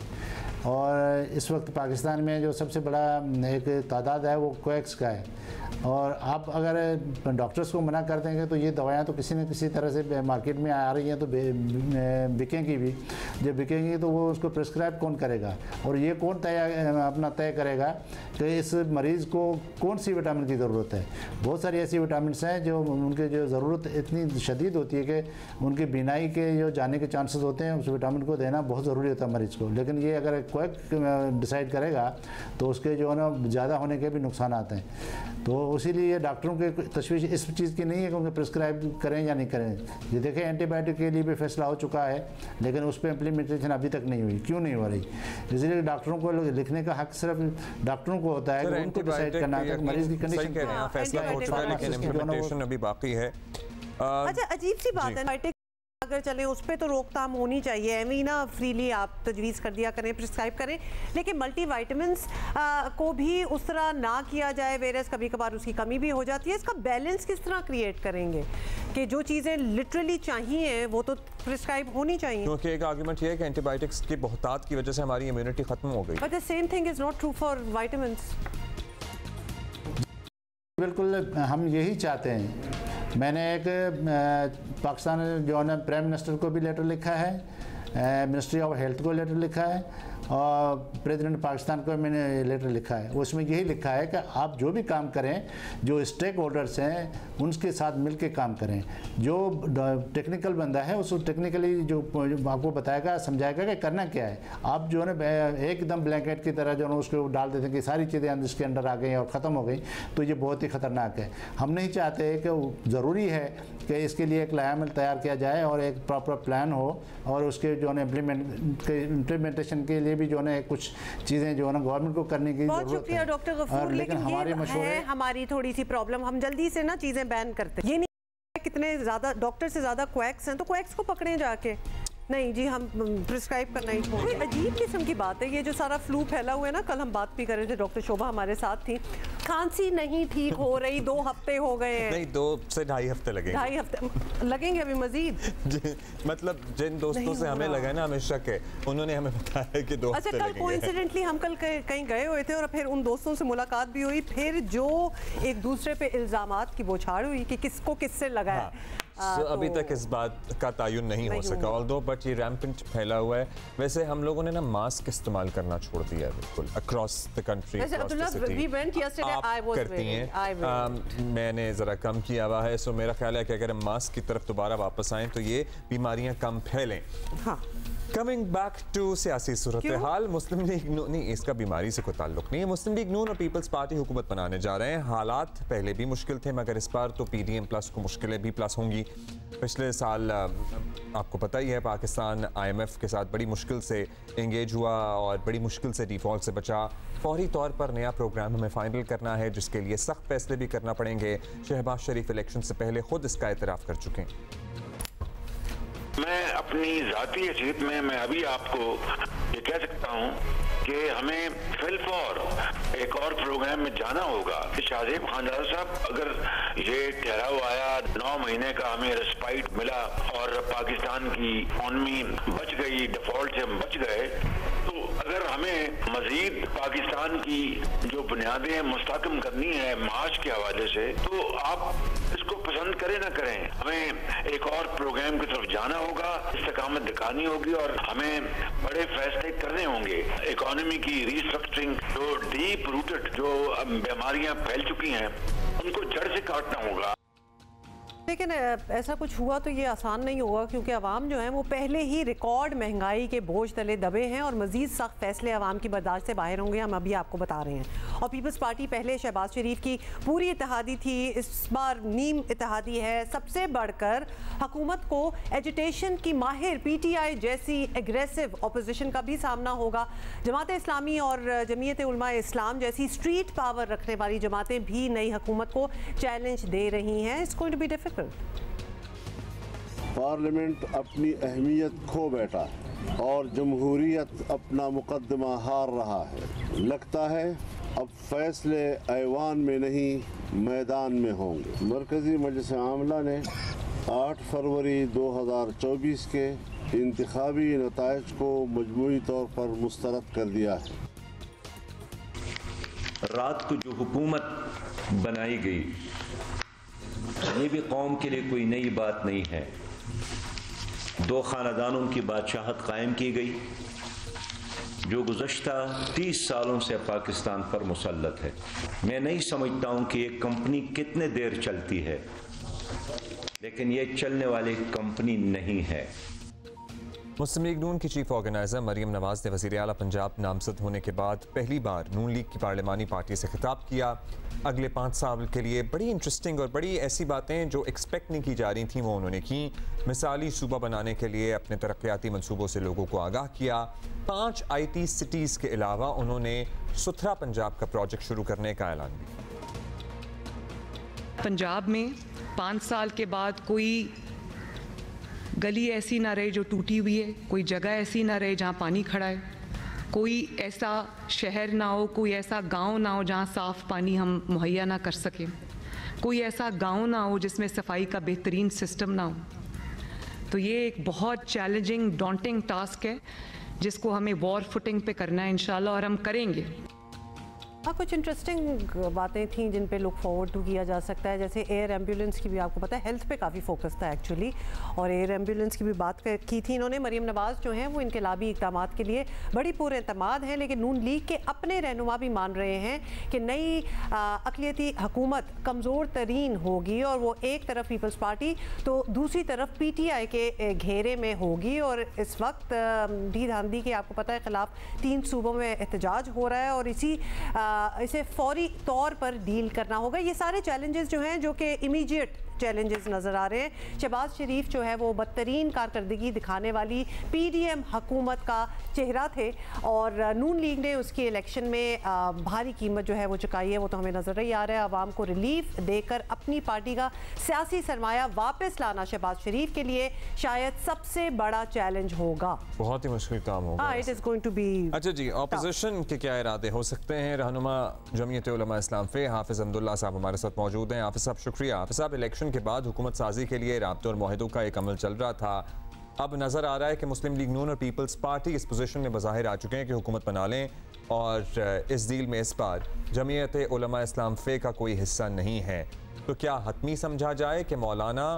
और इस वक्त पाकिस्तान में जो सबसे बड़ा एक तादाद है वो कोएक्स का है। और आप अगर डॉक्टर्स को मना कर देंगे तो ये दवाएं तो किसी न किसी तरह से मार्केट में आ रही हैं, तो बिकेंगी भी। जब बिकेंगी तो वो उसको प्रिस्क्राइब कौन करेगा? और ये कौन तय करेगा कि इस मरीज़ को कौन सी विटामिन की ज़रूरत है? बहुत सारी ऐसी विटामिन हैं जो उनके जो ज़रूरत इतनी शदीद होती है कि उनकी बीनाई के जो जाने के चांसेस होते हैं, उस विटामिन को देना बहुत ज़रूरी होता है मरीज़ को। लेकिन ये अगर कोई डिसाइड करेगा तो उसके जो है ना ज़्यादा होने के भी नुकसान आते हैं। तो इसीलिए डॉक्टरों के तशवीश इस चीज़ की नहीं है कि उन्हें प्रिस्क्राइब करें या नहीं करें। ये देखें, एंटीबायोटिक के लिए भी फैसला हो चुका है, लेकिन उस पर इम्प्लीमेंटेशन अभी तक नहीं हुई। क्यों नहीं हो रही? इसलिए डॉक्टरों को लिखने का हक सिर्फ डॉक्टरों को होता है कि उनको डिसाइड करना है मरीज की कंडीशन क्या है। फैसला हो चुका है लेकिन इम्प्लीमेंटेशन अभी बाकी है। अच्छा, अजीब सी बात है, अगर चले उस पर तो रोकथाम होनी चाहिए। एवं ना फ्रीली आप तजवीज़ कर दिया करें, प्रिस्क्राइब करें, लेकिन मल्टीविटामिन्स को भी उस तरह ना किया जाए, वेरस कभी कभार उसकी कमी भी हो जाती है। इसका बैलेंस किस तरह क्रिएट करेंगे कि जो चीज़ें लिटरली चाहिए वो तो प्रिस्क्राइब होनी चाहिए? क्योंकि एक आर्गुमेंट ये है कि एंटीबायोटिक्स की बहुतात की वजह से हमारी इम्यूनिटी खत्म हो गई। But the same thing is not true for vitamins. बिल्कुल, हम यही चाहते हैं। मैंने एक पाकिस्तान जो है प्राइम मिनिस्टर को भी लेटर लिखा है, मिनिस्ट्री ऑफ हेल्थ को लेटर लिखा है, और प्रेसिडेंट पाकिस्तान को मैंने लेटर लिखा है। उसमें यही लिखा है कि आप जो भी काम करें, जो स्टेक होल्डर्स हैं उनके साथ मिलकर काम करें। जो टेक्निकल बंदा है उसको टेक्निकली जो आपको बताएगा, समझाएगा कि करना क्या है। आप जो है ना एकदम ब्लैंकेट की तरह जो है उसको डाल देते हैं कि सारी चीज़ें इसके अंदर आ गई और ख़त्म हो गई, तो ये बहुत ही ख़तरनाक है। हम नहीं चाहते कि ज़रूरी है कि इसके लिए एक लायामल तैयार किया जाए और एक प्रॉपर प्लान हो, और उसके जो है इम्प्लीमेंटेशन के लिए भी जो है कुछ चीज़ें जो है ना गवर्नमेंट को करने की बहुत शुक्रिया डॉक्टर गफूर, लेकिन हमारे मशवरे हमारी थोड़ी सी प्रॉब्लम, हम जल्दी से ना चीज़ें बैन करते हैं। ये नहीं कितने ज़्यादा डॉक्टर से ज़्यादा क्वैक्स हैं तो क्वैक्स को पकड़ें जाके, नहीं जी हम प्रिस्क्राइब करना ही छोड़। अजीब किस्म की बात है ये जो सारा फ्लू फैला हुआ है ना। कल हम बात भी कर रहे थे, डॉक्टर शोभा हमारे साथ थी, खांसी नहीं ठीक हो रही, 2 हफ्ते हो गए हैं। नहीं, 2 से 2.5 हफ्ते लगेंगे। 2.5 हफ्ते लगेंगे अभी मजीद। मतलब जिन दोस्तों से हमें लगा ना, हमें शक है, उन्होंने हमें बताया कि 2 हफ्ते लगेंगे। अच्छा, कल कोइंसिडेंटली हम कल कहीं गए हुए थे और फिर उन दोस्तों से मुलाकात भी हुई, फिर जो एक दूसरे पे इल्जामात की बौछार हुई कि किसको किससे लगा है। अभी तक इस बात का तयन नहीं हो सका ऑल्दो, बट ये रैम्पेंट फैला हुआ है। वैसे हम लोगों ने ना मास्क इस्तेमाल करना छोड़ दिया है बिल्कुल अक्रॉस द कंट्री, आप करती हैं, मैंने ज़रा कम किया हुआ है। सो मेरा ख्याल है कि अगर हम मास्क की तरफ दोबारा वापस आएँ तो ये बीमारियाँ कम फैलें। हाँ। कमिंग बैक टू सियासी सूरत हाल, मुस्लिम लीग नून, नहीं इसका बीमारी से कोई ताल्लुक नहीं है। मुस्लिम लीग नून और पीपल्स पार्टी हुकूमत बनाने जा रहे हैं। हालात पहले भी मुश्किल थे मगर इस बार तो PDM प्लस को मुश्किलें भी प्लस होंगी। पिछले साल आपको पता ही है पाकिस्तान IMF के साथ बड़ी मुश्किल से इंगेज हुआ और बड़ी मुश्किल से डिफ़ॉल्ट से बचा। फौरी तौर पर नया प्रोग्राम हमें फाइनल करना है जिसके लिए सख्त फैसले भी करना पड़ेंगे। शहबाज शरीफ इलेक्शन से पहले खुद इसका एतराफ़ कर चुके हैं। मैं अपनी ज़ाती हैसियत में मैं अभी आपको ये कह सकता हूँ कि हमें फिलफौर एक और प्रोग्राम में जाना होगा। शाहजेब खानदार साहब, अगर ये ठहराव आया 9 महीने का हमें रेस्पाइट मिला और पाकिस्तान की इकॉनमी बच गई, डिफॉल्ट से हम बच गए, तो अगर हमें मजीद पाकिस्तान की जो बुनियादें मुस्तहकम करनी है माश के हवाले से, तो आप इसको पसंद करें ना करें, हमें एक और प्रोग्राम की तरफ जाना होगा, इस्तकामत दिखानी होगी और हमें बड़े फैसले करने होंगे। इकोनॉमी की रीस्ट्रक्चरिंग, जो डीप रूटेड जो बीमारियां फैल चुकी हैं, उनको जड़ से काटना होगा। लेकिन ऐसा कुछ हुआ तो ये आसान नहीं होगा क्योंकि अवाम जो है वो पहले ही रिकॉर्ड महंगाई के बोझ तले दबे हैं और मज़ीद सख्त फैसले अवाम की बर्दाश्त से बाहर होंगे, हम अभी आपको बता रहे हैं। और पीपल्स पार्टी पहले शहबाज शरीफ की पूरी इत्तेहादी थी, इस बार नीम इत्तेहादी है। सबसे बढ़कर हुकूमत को एजुटेशन की माहिर PTI जैसी एग्रेसिव अपोजिशन का भी सामना होगा। जमात इस्लामी और जमीयत उलमा इस्लाम जैसी स्ट्रीट पावर रखने वाली जमातें भी नई हुकूमत को चैलेंज दे रही हैं। It's going to be difficult. Parliament अपनी अहमियत खो बैठा है और जमहूरियत अपना मुकदमा हार रहा है। लगता है अब फैसले ऐवान में नहीं मैदान में होंगे। मरकजी मजलिस आमला ने 8 फरवरी 2024 के इंतखाबी नताइज को मजमूई तौर पर मुस्तरद कर दिया है। रात को जो हुकूमत बनाई गई ये भी कौम के लिए कोई नई बात नहीं है। 2 खानदानों की बादशाहत कायम की गई जो गुज़श्ता 30 सालों से पाकिस्तान पर मुसल्लत है। मैं नहीं समझता हूँ कि एक कंपनी कितने देर चलती है, लेकिन ये चलने वाली कंपनी नहीं है। मुस्लिम लीग नून की चीफ ऑर्गेनाइजर मरीम नवाज ने वज़ीर आला पंजाब नामजद होने के बाद पहली बार नून लीग की पार्लिमानी पार्टी से खिताब किया। अगले 5 साल के लिए बड़ी इंटरेस्टिंग और बड़ी ऐसी बातें जो एक्सपेक्ट नहीं की जा रही थी वो उन्होंने की। मिसाली सूबा बनाने के लिए अपने तरक्याती मनसूबों से लोगों को आगाह किया। 5 IT सिटीज़ के अलावा उन्होंने सुथरा पंजाब का प्रोजेक्ट शुरू करने का ऐलान किया। पंजाब में 5 साल के बाद कोई गली ऐसी ना रहे जो टूटी हुई है, कोई जगह ऐसी ना रहे जहाँ पानी खड़ा है, कोई ऐसा शहर ना हो, कोई ऐसा गांव ना हो जहाँ साफ़ पानी हम मुहैया ना कर सकें, कोई ऐसा गांव ना हो जिसमें सफाई का बेहतरीन सिस्टम ना हो। तो ये एक बहुत चैलेंजिंग डॉन्टिंग टास्क है जिसको हमें वॉर फुटिंग पे करना है इंशाल्लाह, और हम करेंगे। हाँ, कुछ इंटरेस्टिंग बातें थी जिन पे लुक फॉरवर्ड टू किया जा सकता है, जैसे एयर एम्बुलेंस की भी आपको पता है हेल्थ पे काफ़ी फोकस था एक्चुअली, और एयर एम्बुलेंस की भी बात की थी इन्होंने। मरीम नवाज जो हैं वो इनकलाबी इक़दामात के लिए बड़ी पुरएतमाद हैं, लेकिन नून लीग के अपने रहनुमा भी मान रहे हैं कि नई अक़लियती हुकूमत कमज़ोर तरीन होगी और वो एक तरफ पीपल्स पार्टी तो दूसरी तरफ PTI के घेरे में होगी। और इस वक्त ढी धांधी के आपको पता है ख़िलाफ़ 3 सूबों में एहतजाज हो रहा है और इसे फौरी तौर पर डील करना होगा। ये सारे चैलेंजेस जो हैं जो कि इमीडिएट चैलेंजेस नज़र आ रहे हैं। शहबाज शरीफ जो है वो बदतरीन कारकर्दगी दिखाने वाली PDM हुकूमत का चेहरा थे और नून लीग ने उसकी इलेक्शन में भारी कीमत जो है वो चुकाई है, वो तो हमें नज़र ही आ रहा है। आवाम को रिलीफ देकर अपनी पार्टी का सियासी सरमाया वापस लाना शहबाज शरीफ के लिए शायद सबसे बड़ा चैलेंज होगा। बहुत ही मुश्किल काम होगा। It is going to be. अच्छा जी, ऑपोजिशन के क्या इरादे हो सकते हैं? रहनुमा जमीयत उलमा इस्लाम फे हाफिज़ अब्दुल्ला साहब हमारे साथ मौजूद हैं। हाफिज़ साहब शुक्रिया। हाफिज़ साहब, इलेक्शन के बाद हुकूमत साजी के लिए राब्ते और मुआहदों का एक अमल चल रहा था। अब नज़र आ रहा है कि मुस्लिम लीग नून और पीपल्स पार्टी इस पोजीशन में बज़ाहिर आ चुके हैं कि हुकूमत बना लें, और इस डील में इस बार जमीयत उलमा इस्लाम फे का कोई हिस्सा नहीं है। तो क्या हतमी समझा जाए कि मौलाना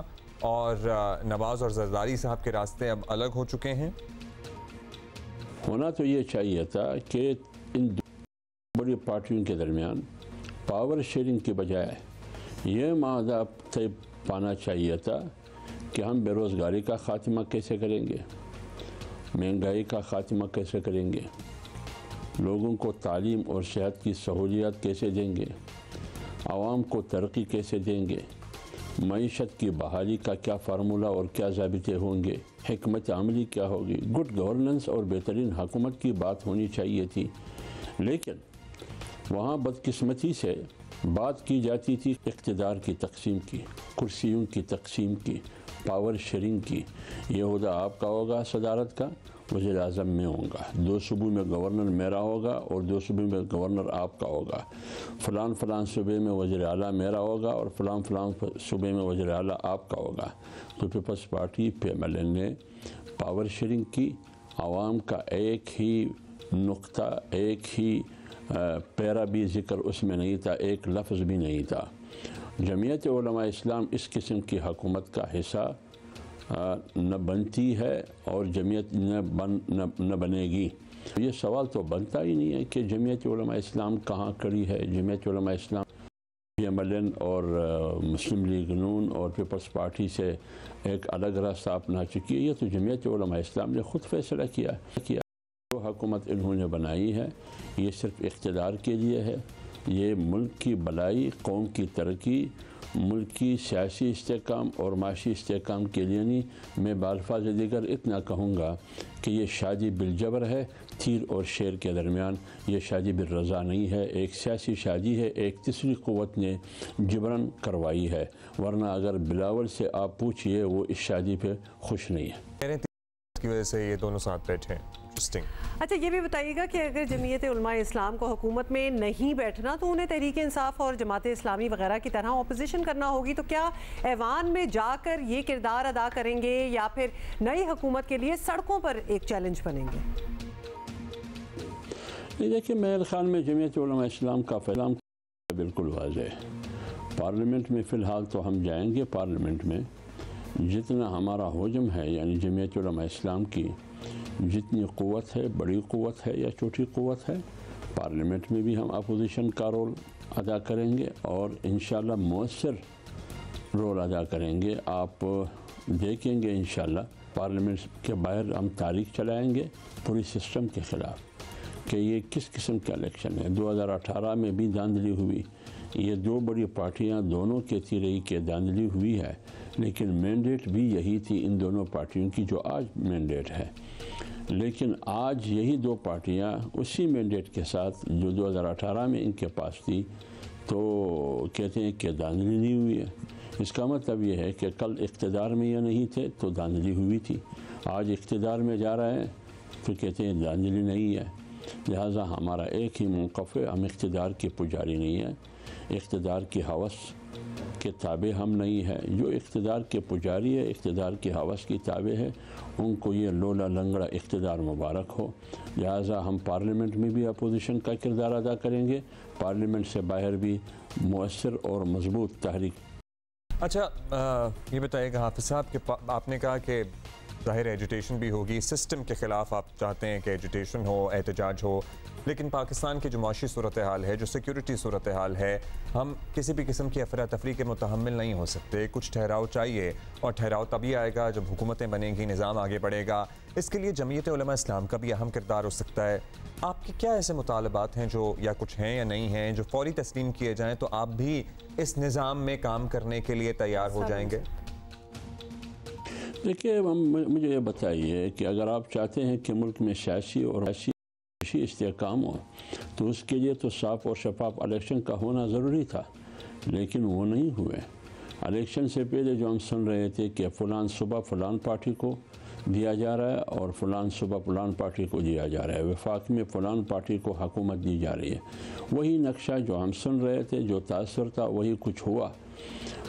और नवाज़ और जरदारी साहब के रास्ते अब अलग हो चुके हैं? होना तो ये चाहिए था कि इन बड़ी पार्टियों के दरमियान पावर शेयरिंग के बजाय ये मादा तय पाना चाहिए था कि हम बेरोज़गारी का ख़ात्मा कैसे करेंगे, महंगाई का ख़ात्मा कैसे करेंगे, लोगों को तालीम और सेहत की सहूलियत कैसे देंगे, आवाम को तरक्की कैसे देंगे, मईशत की बहाली का क्या फार्मूला और क्या ज़ाबिते होंगे, हिकमत अमली क्या होगी, गुड गवर्नेंस और बेहतरीन हुकूमत की बात होनी चाहिए थी। लेकिन वहाँ बदकिस्मती से बात की जाती थी इक़्तिदार की तकसीम की, कुर्सियों की तकसीम की, पावर शेयरिंग की। ये ओहदा आपका होगा सदारत का, वज़ीर आज़म में होगा, 2 सूबों में गवर्नर मेरा होगा और 2 सूबों में गवर्नर आपका होगा, फ़लान सूबे में वज़ीर आला मेरा होगा और फ़लान सूबे में वज़ीर आला आपका होगा। तो पीपल्स पार्टी PMLN ने पावर शेयरिंग की, आवाम का एक ही नुक्ता, एक ही पैरा भी ज़िक्र उसमें नहीं था, एक लफ्ज़ भी नहीं था। जमीयत उलमा इस्लाम इस किस्म की हुकूमत का हिस्सा न बनती है और जमीयत न बनेगी। ये सवाल तो बनता ही नहीं है कि जमीयत उलमा इस्लाम कहाँ खड़ी है। जमीयत उलमा इस्लाम PMLN और मुस्लिम लीग नून और पीपल्स पार्टी से एक अलग रास्ता अपना चुकी है। ये तो जमीयत उलमा इस्लाम ने ख़ुद फैसला किया। जो हुकूमत इन्होंने बनाई है ये सिर्फ इक़्तिदार के लिए है। ये मुल्क की भलाई, कौम की तरक्की, मुल्क की सियासी इस्तेकाम और माशी इस्तेकाम के लिए नहीं। मैं बाल्फाज़ दीगर इतना कहूँगा कि ये शादी बिलजबर है, तीर और शेर के दरमियान। ये शादी बिल रज़ा नहीं है, एक सियासी शादी है, एक तीसरी क़ुव्वत ने जबरन करवाई है। वरना अगर बिलावल से आप पूछिए वो इस शादी पे खुश नहीं है। की वजह से ये दोनों साथ बैठे हैं। इंटरेस्टिंग। अच्छा, ये भी बताइएगा कि अगर जमीयत उलमा इस्लाम को हुकूमत में नहीं बैठना तो उन्हें तहरीक इंसाफ और जमात इस्लामी वगैरह की तरह अपोजिशन करना होगी, तो क्या ऐवान में जाकर ये किरदार अदा करेंगे या फिर नई हुकूमत के लिए सड़कों पर एक चैलेंज बनेंगे? देखिए, मेरे ख्याल में जमीयत उलमा इस्लाम का फैसला बिल्कुल वाज़ेह है। पार्लियामेंट में फ़िलहाल तो हम जाएंगे। पार्लियामेंट में जितना हमारा हुजम है, यानी जमीयत उलमा इस्लाम की जितनी क़ुव्वत है, बड़ी क़ुव्वत है या छोटी क़ुव्वत है, पार्लियामेंट में भी हम अपोजिशन का रोल अदा करेंगे और इंशाल्लाह मौसर रोल अदा करेंगे। आप देखेंगे इंशाल्लाह पार्लियामेंट के बाहर हम तारीख चलाएंगे पूरी सिस्टम के ख़िलाफ़ कि ये किस किस्म का इलेक्शन है। 2018 में भी धांधली हुई। ये 2 बड़ी पार्टियां दोनों के तिरई के धांधली हुई है, लेकिन मैंडेट भी यही थी इन दोनों पार्टियों की जो आज मैंडेट है। लेकिन आज यही 2 पार्टियां उसी मैंडेट के साथ जो 2018 में इनके पास थी, तो कहते हैं कि धांधली नहीं हुई है। इसका मतलब ये है कि कल इक़्तिदार में या नहीं थे तो धांधली हुई थी, आज इक़्तिदार में जा रहे हैं तो कहते हैं धांधली नहीं है। लिहाजा हमारा एक ही मौक़िफ़ है, हम इक़्तिदार के पुजारी नहीं हैं, इक़्तिदार की हवस के ताबे हम नहीं है। जो इक़्तिदार के पुजारी है, इक़्तिदार की हवस की ताबे है, उनको ये लोला लंगड़ा इक़्तिदार मुबारक हो। लिहाजा हम पार्लियामेंट में भी अपोजिशन का किरदार अदा करेंगे, पार्लियामेंट से बाहर भी मुअस्सर और मजबूत तहरीक। अच्छा, ये बताइएगा हाफिज़ साहब कि आपने कहा कि ज़ाहिर एजुटेशन भी होगी, सिस्टम के ख़िलाफ़ आप चाहते हैं कि एजुटेशन हो, एहतजाज हो, लेकिन पाकिस्तान की जो माशी सूरत हाल है, जो सिक्योरिटी सूरत हाल है, हम किसी भी किस्म की अफरा तफरी के मुतहम्मिल नहीं हो सकते। कुछ ठहराव चाहिए और ठहराव तभी आएगा जब हुकूमतें बनेंगी, निज़ाम आगे बढ़ेगा। इसके लिए जमीयत उलमा इस्लाम का भी अहम किरदार हो सकता है। आपके क्या ऐसे मुतालबात हैं जो या कुछ हैं या नहीं हैं जो फ़ौरी तस्लीम किए जाएँ तो आप भी इस निज़ाम में काम करने के लिए तैयार हो जाएंगे? देखिए, मुझे ये बताइए कि अगर आप चाहते हैं कि मुल्क में सियासी और इस्तेकाम हो तो उसके लिए तो साफ और शफाफ इलेक्शन का होना ज़रूरी था, लेकिन वो नहीं हुए। इलेक्शन से पहले जो हम सुन रहे थे कि फ़लान सूबा फ़लान पार्टी को दिया जा रहा है और फ़लान सूबा फ़लान पार्टी को दिया जा रहा है, वफाक में फ़लान पार्टी को हुकूमत दी जा रही है, वही नक्शा जो हम सुन रहे थे, जो तासुर था, वही कुछ हुआ।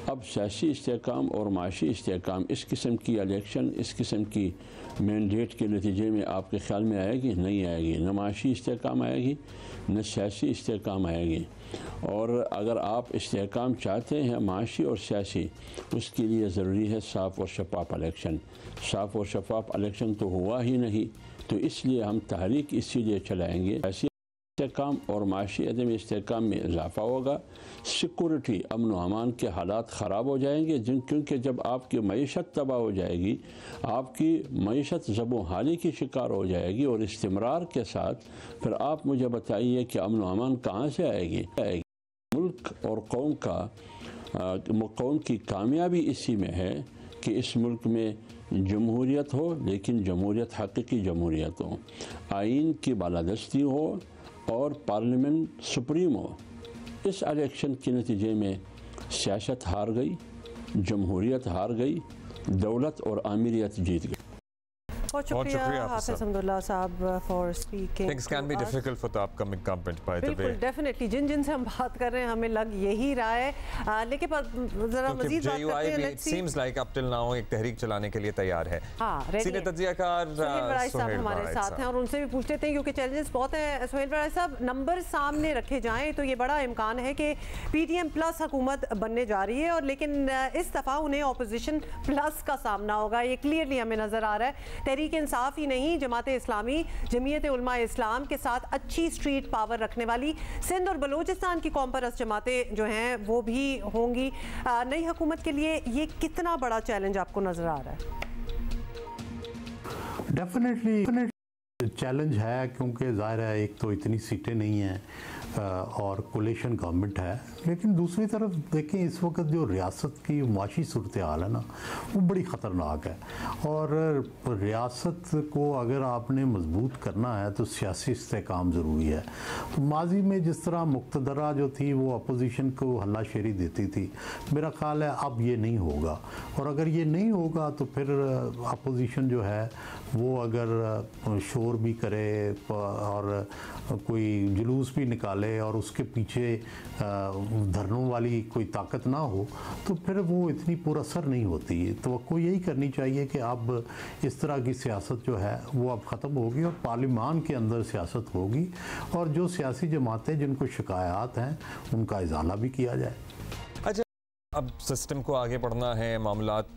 अब सियासी इस्तेहकाम और माशी इस्तेहकाम इस किस्म की इलेक्शन, इस किस्म की मैंडेट के नतीजे में आपके ख्याल में आएगी? नहीं आएगी। न माशी इस्तेहकाम आएगी, न सियासी इस्तेहकाम आएगी। और अगर आप इस्तेहकाम चाहते हैं माशी और सियासी, उसके लिए ज़रूरी है साफ़ और शफाफ इलेक्शन। साफ़ और शफाफ इलेक्शन तो हुआ ही नहीं, तो इसलिए हम तहरीक इसीलिए चलाएँगे सियासी इस्तेहकाम और माशी अदम इस्तेहकाम में इजाफ़ा होगा। सिक्योरिटी, अमन व अमान के हालात ख़राब हो जाएंगे, क्योंकि जब आपकी मईशत तबाह हो जाएगी, आपकी मईशत ज़बो हाली की शिकार हो जाएगी और इस्तिमरार के साथ फिर आप मुझे बताइए कि अमन व अमान कहाँ से आएगी? मुल्क और कौम की कामयाबी इसी में है कि इस मुल्क में जमहूरियत हो, लेकिन जमहूरियत हकीकी जमहूरियत हो, आइन की बालादस्ती हो और पार्लियामेंट सुप्रीम हो। इस इलेक्शन के नतीजे में सियासत हार गई, जमहूरियत हार गई, दौलत और आमिरियत जीत गई। बहुत शुक्रिया हाफिज़ अब्दुल्ला साहब for speaking. Things can be difficult for the upcoming government, by the way. बिल्कुल, डेफिनेटली जिन से हम बात कर रहे हैं हमें लग यही रहा है, लेकिन जरा मजीद बात करते हैं। It seems like up till now एक तहरीक चलाने के लिए तैयार है। सीनियर तज्जियाकार सुहेल बड़ाई साहब हमारे साथ हैं और उनसे भी पूछ लेते हैं, क्योंकि चैलेंजेस बहुत हैं। सुहेल बड़ाई साहब, नंबर सामने रखे जाएं तो ये बड़ा इम्कान है कि PTM प्लस हुकूमत बनने जा रही है, और लेकिन इस दफ़ा उन्हें ऑपोजिशन प्लस का सामना होगा। ये क्लियरली हमें नज़र आ रहा है। तहरीक इंसाफ ही नहीं, जमात इस्लामी, जमीयत उलमा इस्लाम के साथ अच्छी स्ट्रीट पावर रखने वाली सिंध और बलूचिस्तान की कौम परस्त जमातें जो हैं वो भी होंगी। नई हुकूमत के लिए ये कितना बड़ा चैलेंज आपको नजर आ रहा है? डेफिनेटली चैलेंज है, क्योंकि ज़ाहिर है एक तो इतनी सीटें नहीं हैं और कोलिशन गवर्नमेंट है, लेकिन दूसरी तरफ देखें इस वक्त जो रियासत की माशी सूरत हाल है ना, वो बड़ी ख़तरनाक है। और रियासत को अगर आपने मजबूत करना है तो सियासी इस्तेहकाम ज़रूरी है। तो माजी में जिस तरह मुक़्तदरा जो थी वो अपोजिशन को हल्लाशेरी देती थी, मेरा ख़्याल है अब ये नहीं होगा। और अगर ये नहीं होगा तो फिर अपोजिशन जो है वो अगर शोर भी करे और कोई जुलूस भी निकाले और उसके पीछे धरनों वाली कोई ताकत ना हो, तो फिर वो इतनी पुरअसर नहीं होती। तो आपको यही करनी चाहिए कि अब इस तरह की सियासत जो है वो अब ख़त्म होगी और पार्लियामान के अंदर सियासत होगी, और जो सियासी जमातें जिनको शिकायत हैं उनका इजाला भी किया जाए। अच्छा, अब सिस्टम को आगे बढ़ना है, मामलात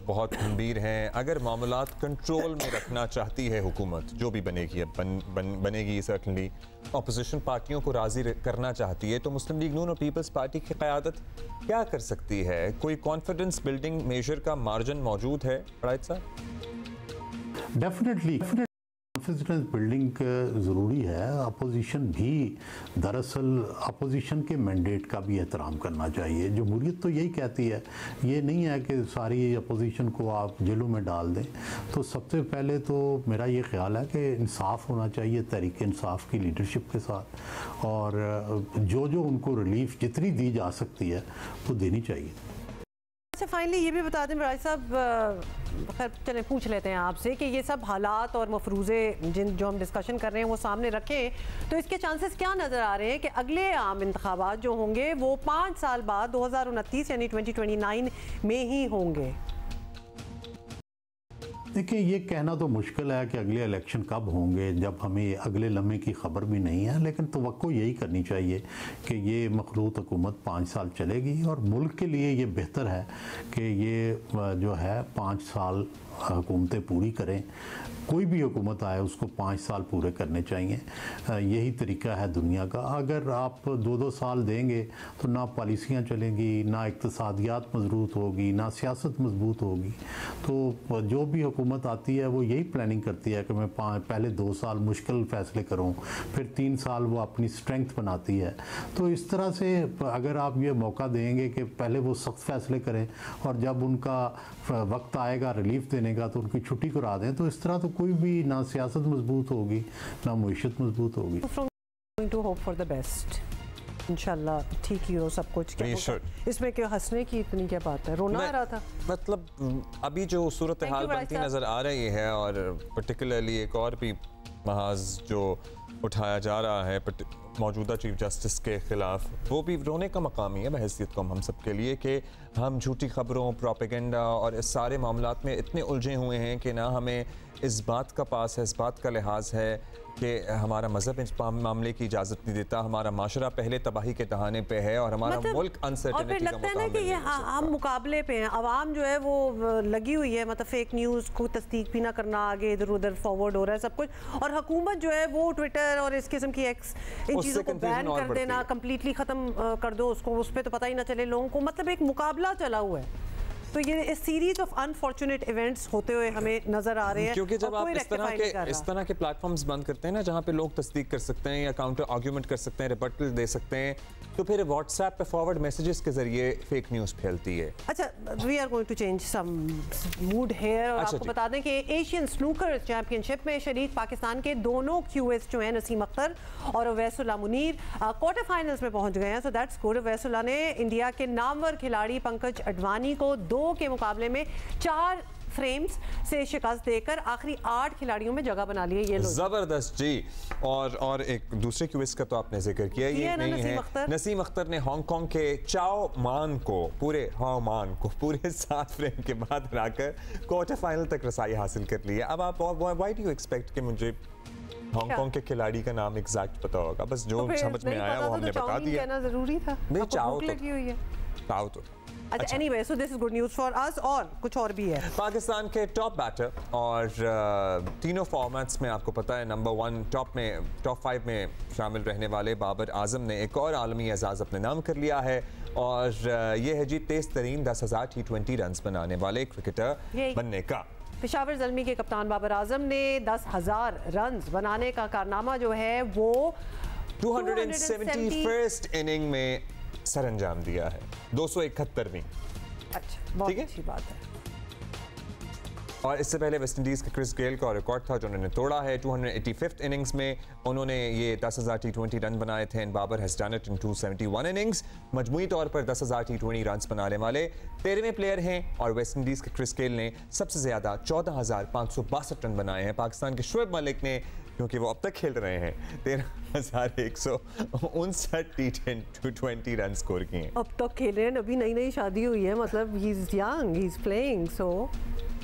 बहुत गंभीर हैं। अगर मामलात कंट्रोल में रखना चाहती है हुकूमत, जो भी बनेगी बनेगी सर्टनली, अपोजिशन पार्टियों को राज़ी करना चाहती है, तो मुस्लिम लीग नून और पीपल्स पार्टी की क़यादत क्या कर सकती है? कोई कॉन्फिडेंस बिल्डिंग मेजर का मार्जिन मौजूद है बड़ाई साहब? डेफिनेटली कॉन्फिडेंस बिल्डिंग ज़रूरी है। अपोजिशन भी दरअसल अपोजिशन के मैंडेट का भी एहतराम करना चाहिए। जमहूरियत तो यही कहती है, ये नहीं है कि सारी अपोजिशन को आप जेलों में डाल दें। तो सबसे पहले तो मेरा ये ख्याल है कि इंसाफ होना चाहिए तहरीक इंसाफ की लीडरशिप के साथ, और जो उनको रिलीफ जितनी दी जा सकती है वो देनी चाहिए। अच्छा, फाइनली ये भी बता दें बड़ाई साहब, खैर चलें पूछ लेते हैं आपसे कि ये सब हालात और मफरूज़े जो हम डिस्कशन कर रहे हैं वो सामने रखें, तो इसके चांसेस क्या नज़र आ रहे हैं कि अगले आम इंतखाबात जो होंगे वो 5 साल बाद 2029 यानी 2029 में ही होंगे? देखिए, ये कहना तो मुश्किल है कि अगले इलेक्शन कब होंगे जब हमें अगले लम्हे की खबर भी नहीं है, लेकिन तवक्को यही करनी चाहिए कि ये मखलूत हुकूमत 5 साल चलेगी, और मुल्क के लिए ये बेहतर है कि ये जो है 5 साल हुकूमतें पूरी करें। कोई भी हुकूमत आए उसको 5 साल पूरे करने चाहिए, यही तरीका है दुनिया का। अगर आप 2-2 साल देंगे तो ना पॉलिसियाँ चलेंगी, ना इक़्तिसादियात मजबूत होगी, ना सियासत मजबूत होगी। तो जो भी हुकूमत आती है वो यही प्लानिंग करती है कि मैं पहले 2 साल मुश्किल फ़ैसले करूँ, फिर 3 साल वो अपनी स्ट्रेंथ बनाती है। तो इस तरह से अगर आप ये मौका देंगे कि पहले वो सख्त फ़ैसले करें और जब उनका वक्त आएगा रिलीफ देने का तो उनकी छुट्टी करा दें, तो इस तरह तो कोई भी ना सियासत मजबूत होगी ना मईशत मजबूत होगी। To hope for the best, इंशाल्लाह ठीक ही हो सब कुछ। इसमें क्या हंसने की इतनी क्या बात है, रोना आ रहा था? मतलब अभी जो सूरत हाल बनती नज़र आ रही है, और पर्टिकुलरली एक और भी महाज जो उठाया जा रहा है मौजूदा चीफ जस्टिस के खिलाफ, वो भी रोने का मकाम ही है बहैसियत कौम हम सब के लिए कि हम झूठी खबरों, प्रोपेगेंडा और इस सारे मामलात में इतने उलझे हुए हैं कि ना हमें इस बात का पास है, इस बात का लिहाज है कि हमारा मज़हब इस मामले की इजाज़त नहीं देता, हमारा माशरा पहले तबाही के दहाने पे है और हमारा मुल्क अनसर्टेनिटी का लगता है ना कि ये हम मुकाबले पे हैं। अवाम जो है वो लगी हुई है, मतलब फेक न्यूज़ को तस्दीक भी ना करना, आगे इधर उधर फॉरवर्ड हो रहा है सब कुछ, और हुकूमत जो है वो ट्विटर और इस किस्म की इन चीज़ों को बैन कर देना, कम्प्लीटली ख़त्म कर दो उसको, उस पर तो पता ही ना चले लोगों को, मतलब एक मुकाबला चला हुआ है। तो ये सीरीज ऑफ अनफॉर्चुनेट इवेंट्स होते हुए हमें नजर आ रहे हैं, क्योंकि जब आप इस तरह के प्लेटफॉर्म्स बंद करते हैं ना, जहां पे लोग तस्दीक कर सकते हैं या काउंटर आर्ग्यूमेंट कर सकते हैं, रिबटल दे सकते हैं, तो फिर व्हाट्सएप पे फॉरवर्ड मैसेजेस के जरिए फेक न्यूज़ फैलती है। अच्छा, we are going to change some mood here और आपको बता दें कि एशियन स्नूकर चैंपियनशिप में शरीक पाकिस्तान के दोनों क्यूएस जो हैं, नसीम अख्तर और अवैसुल्लाह मुनीर, क्वार्टर फाइनल्स में पहुंच गए हैं। So that's good. अवैसुल्लाह ने इंडिया के नामवर खिलाड़ी पंकज अडवाणी को 2 के मुकाबले में 4 फ्रेम्स से शिकस्त देकर आखिरी 8 खिलाड़ियों में जगह बना ली है। ये जबरदस्त जी। और एक दूसरे क्विज का तो आपने जिक्र किया, ये नहीं है, नसीम अख्तर ने हांगकांग के चाओ मान को पूरे 7 फ्रेम के बाद हराकर क्वार्टर फाइनल तक रसाई हासिल कर ली है। अब आप व्हाई डू यू एक्सपेक्ट कि मुझे हांगकांग के खिलाड़ी का नाम एग्जैक्ट पता होगा? बस जो समझ में आया वो हमने बता दिया। कहना जरूरी था। नहीं, चाओ तो अच्छा, anyway, so this is good news for us। और कुछ और भी है। पाकिस्तान के टॉप बैटर और तीनों फॉर्मेट्स में आपको पता है नंबर 1 टॉप 5 में शामिल रहने वाले बाबर आजम ने एक और आलमी एजाज़ अपने नाम कर लिया है, और ये है जी तेज़ तरीन 10,000 T20 रन बनाने वाले क्रिकेटर बनने का। पेशावर ज़ल्मी के कप्तान बाबर आजम ने 10,000 रन बनाने का कारनामा जो है वो 271st इनिंग में सरअंजाम दिया है, 271वीं। अच्छा, बहुत अच्छी बात है। और इससे पहले वेस्ट इंडीज़ के क्रिस गेल का रिकॉर्ड था जो उन्होंने तोड़ा है। 285th इनिंग्स में उन्होंने ये 10,000 T20 रन बनाए थे, and Babar has done it in 271 innings. मजमूई तौर पर 10,000 T20 रन बनाने वाले 13वें प्लेयर हैं, और वेस्ट इंडीज़ के क्रिस गेल ने सबसे ज़्यादा 14,562 रन बनाए हैं। पाकिस्तान के शुएब मलिक ने, क्योंकि वो अब तक खेल रहे हैं, 13,159 T20 रन स्कोर किए हैं। अब तक खेल रहे हैं, अभी नई शादी हुई है, मतलब he is young, he is playing. So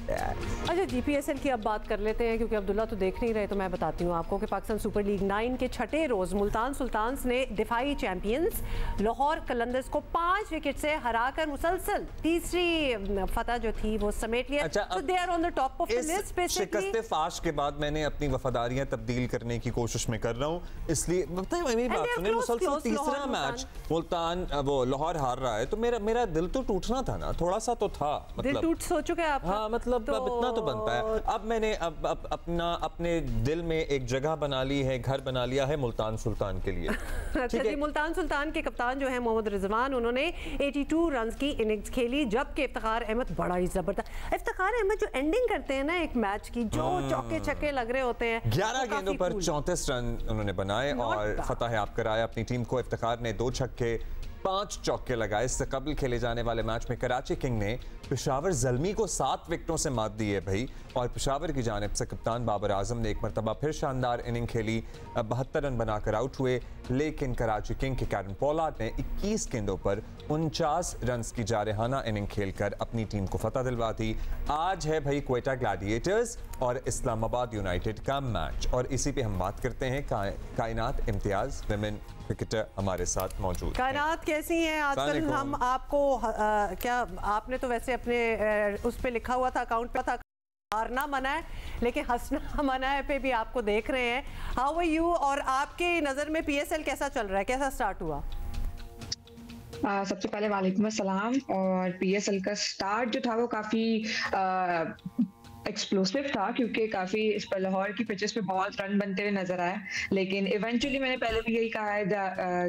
अच्छा, GPSL की अब बात कर लेते हैं, क्योंकि अब्दुल्ला तो देख नहीं रहे, तो मैं बताती हूँ आपको कि पाकिस्तान सुपर लीग 9 के छठे रोज़ मुल्तान सुल्तान्स ने दिफाई चैंपियंस लाहौर कलंदर्स को 5 विकेट से हराकर मुसलसल तीसरी फतह जो थी वो समेट लिया। अच्छा, they are on the top of the list. शिकस्त फाश के बाद मैंने अपनी वफादारियां तब्दील करने की कोशिश में कर रहा हूँ, इसलिए मेरी बात सुने, मुसलसल तीसरा मैच मुल्तान वो लाहौर हार रहा है, तो मेरा दिल तो टूटना था ना, थोड़ा सा तो था, दिल टूट सो चुका है आपका? हाँ, मतलब अब इतना तो बनता है। अब मैंने अपने दिल में एक जगह बना ली है, घर बना लिया है मुल्तान सुल्तान के लिए। अच्छा जी, मुल्तान सुल्तान के कप्तान जो है मोहम्मद रिजवान, उन्होंने 82 रन की इनिंग्स खेली, जबकि इफ्तिखार अहमद बड़ा ही जबरदस्त। इफ्तिखार अहमद जो एंडिंग करते हैं ना एक मैच की, जो चौके छक्के लग रहे होते हैं, 11 गेंदों पर 34 रन उन्होंने बनाए और फतह याब कराया अपनी टीम को। इफ्तिखार ने 2 छक्के 5 चौके लगाए। इससे कबल खेले जाने वाले मैच में कराची किंग ने पेशावर ज़ल्मी को 7 विकेटों से मात दी है भाई, और पेशावर की जानिब से कप्तान बाबर आजम ने एक मरतबा फिर शानदार इनिंग खेली, 72 रन बनाकर आउट हुए, लेकिन कराची किंग के कैरन पोलार्ड ने 21 गेंदों पर 49 रन की जारहाना इनिंग खेलकर अपनी टीम को फतह दिलवा दी। आज है भाई क्वेटा ग्लैडिएटर्स और इस्लामाबाद यूनाइटेड का मैच, और इसी पे हम बात करते हैं। कायनात इम्तियाज विमेन क्रिकेटर हमारे साथ मौजूद। कायनात कैसी हैं आजकल? हम आपको क्या आपने तो वैसे अपने उस पे लिखा हुआ था, अकाउंट पे था, हारना मना है लेकिन हंसना मना है पे भी आपको देख रहे हैं। How are you? और आपके नज़र में PSL कैसा चल रहा है, कैसा स्टार्ट हुआ? सबसे पहले वालेकुम अस्सलाम। और PSL का स्टार्ट जो था वो काफ़ी एक्सप्लोसिव था, क्योंकि काफ़ी इस पर लाहौर की पिचेस पे बहुत रन बनते हुए नजर आए, लेकिन इवेंचुअली मैंने पहले भी यही कहा है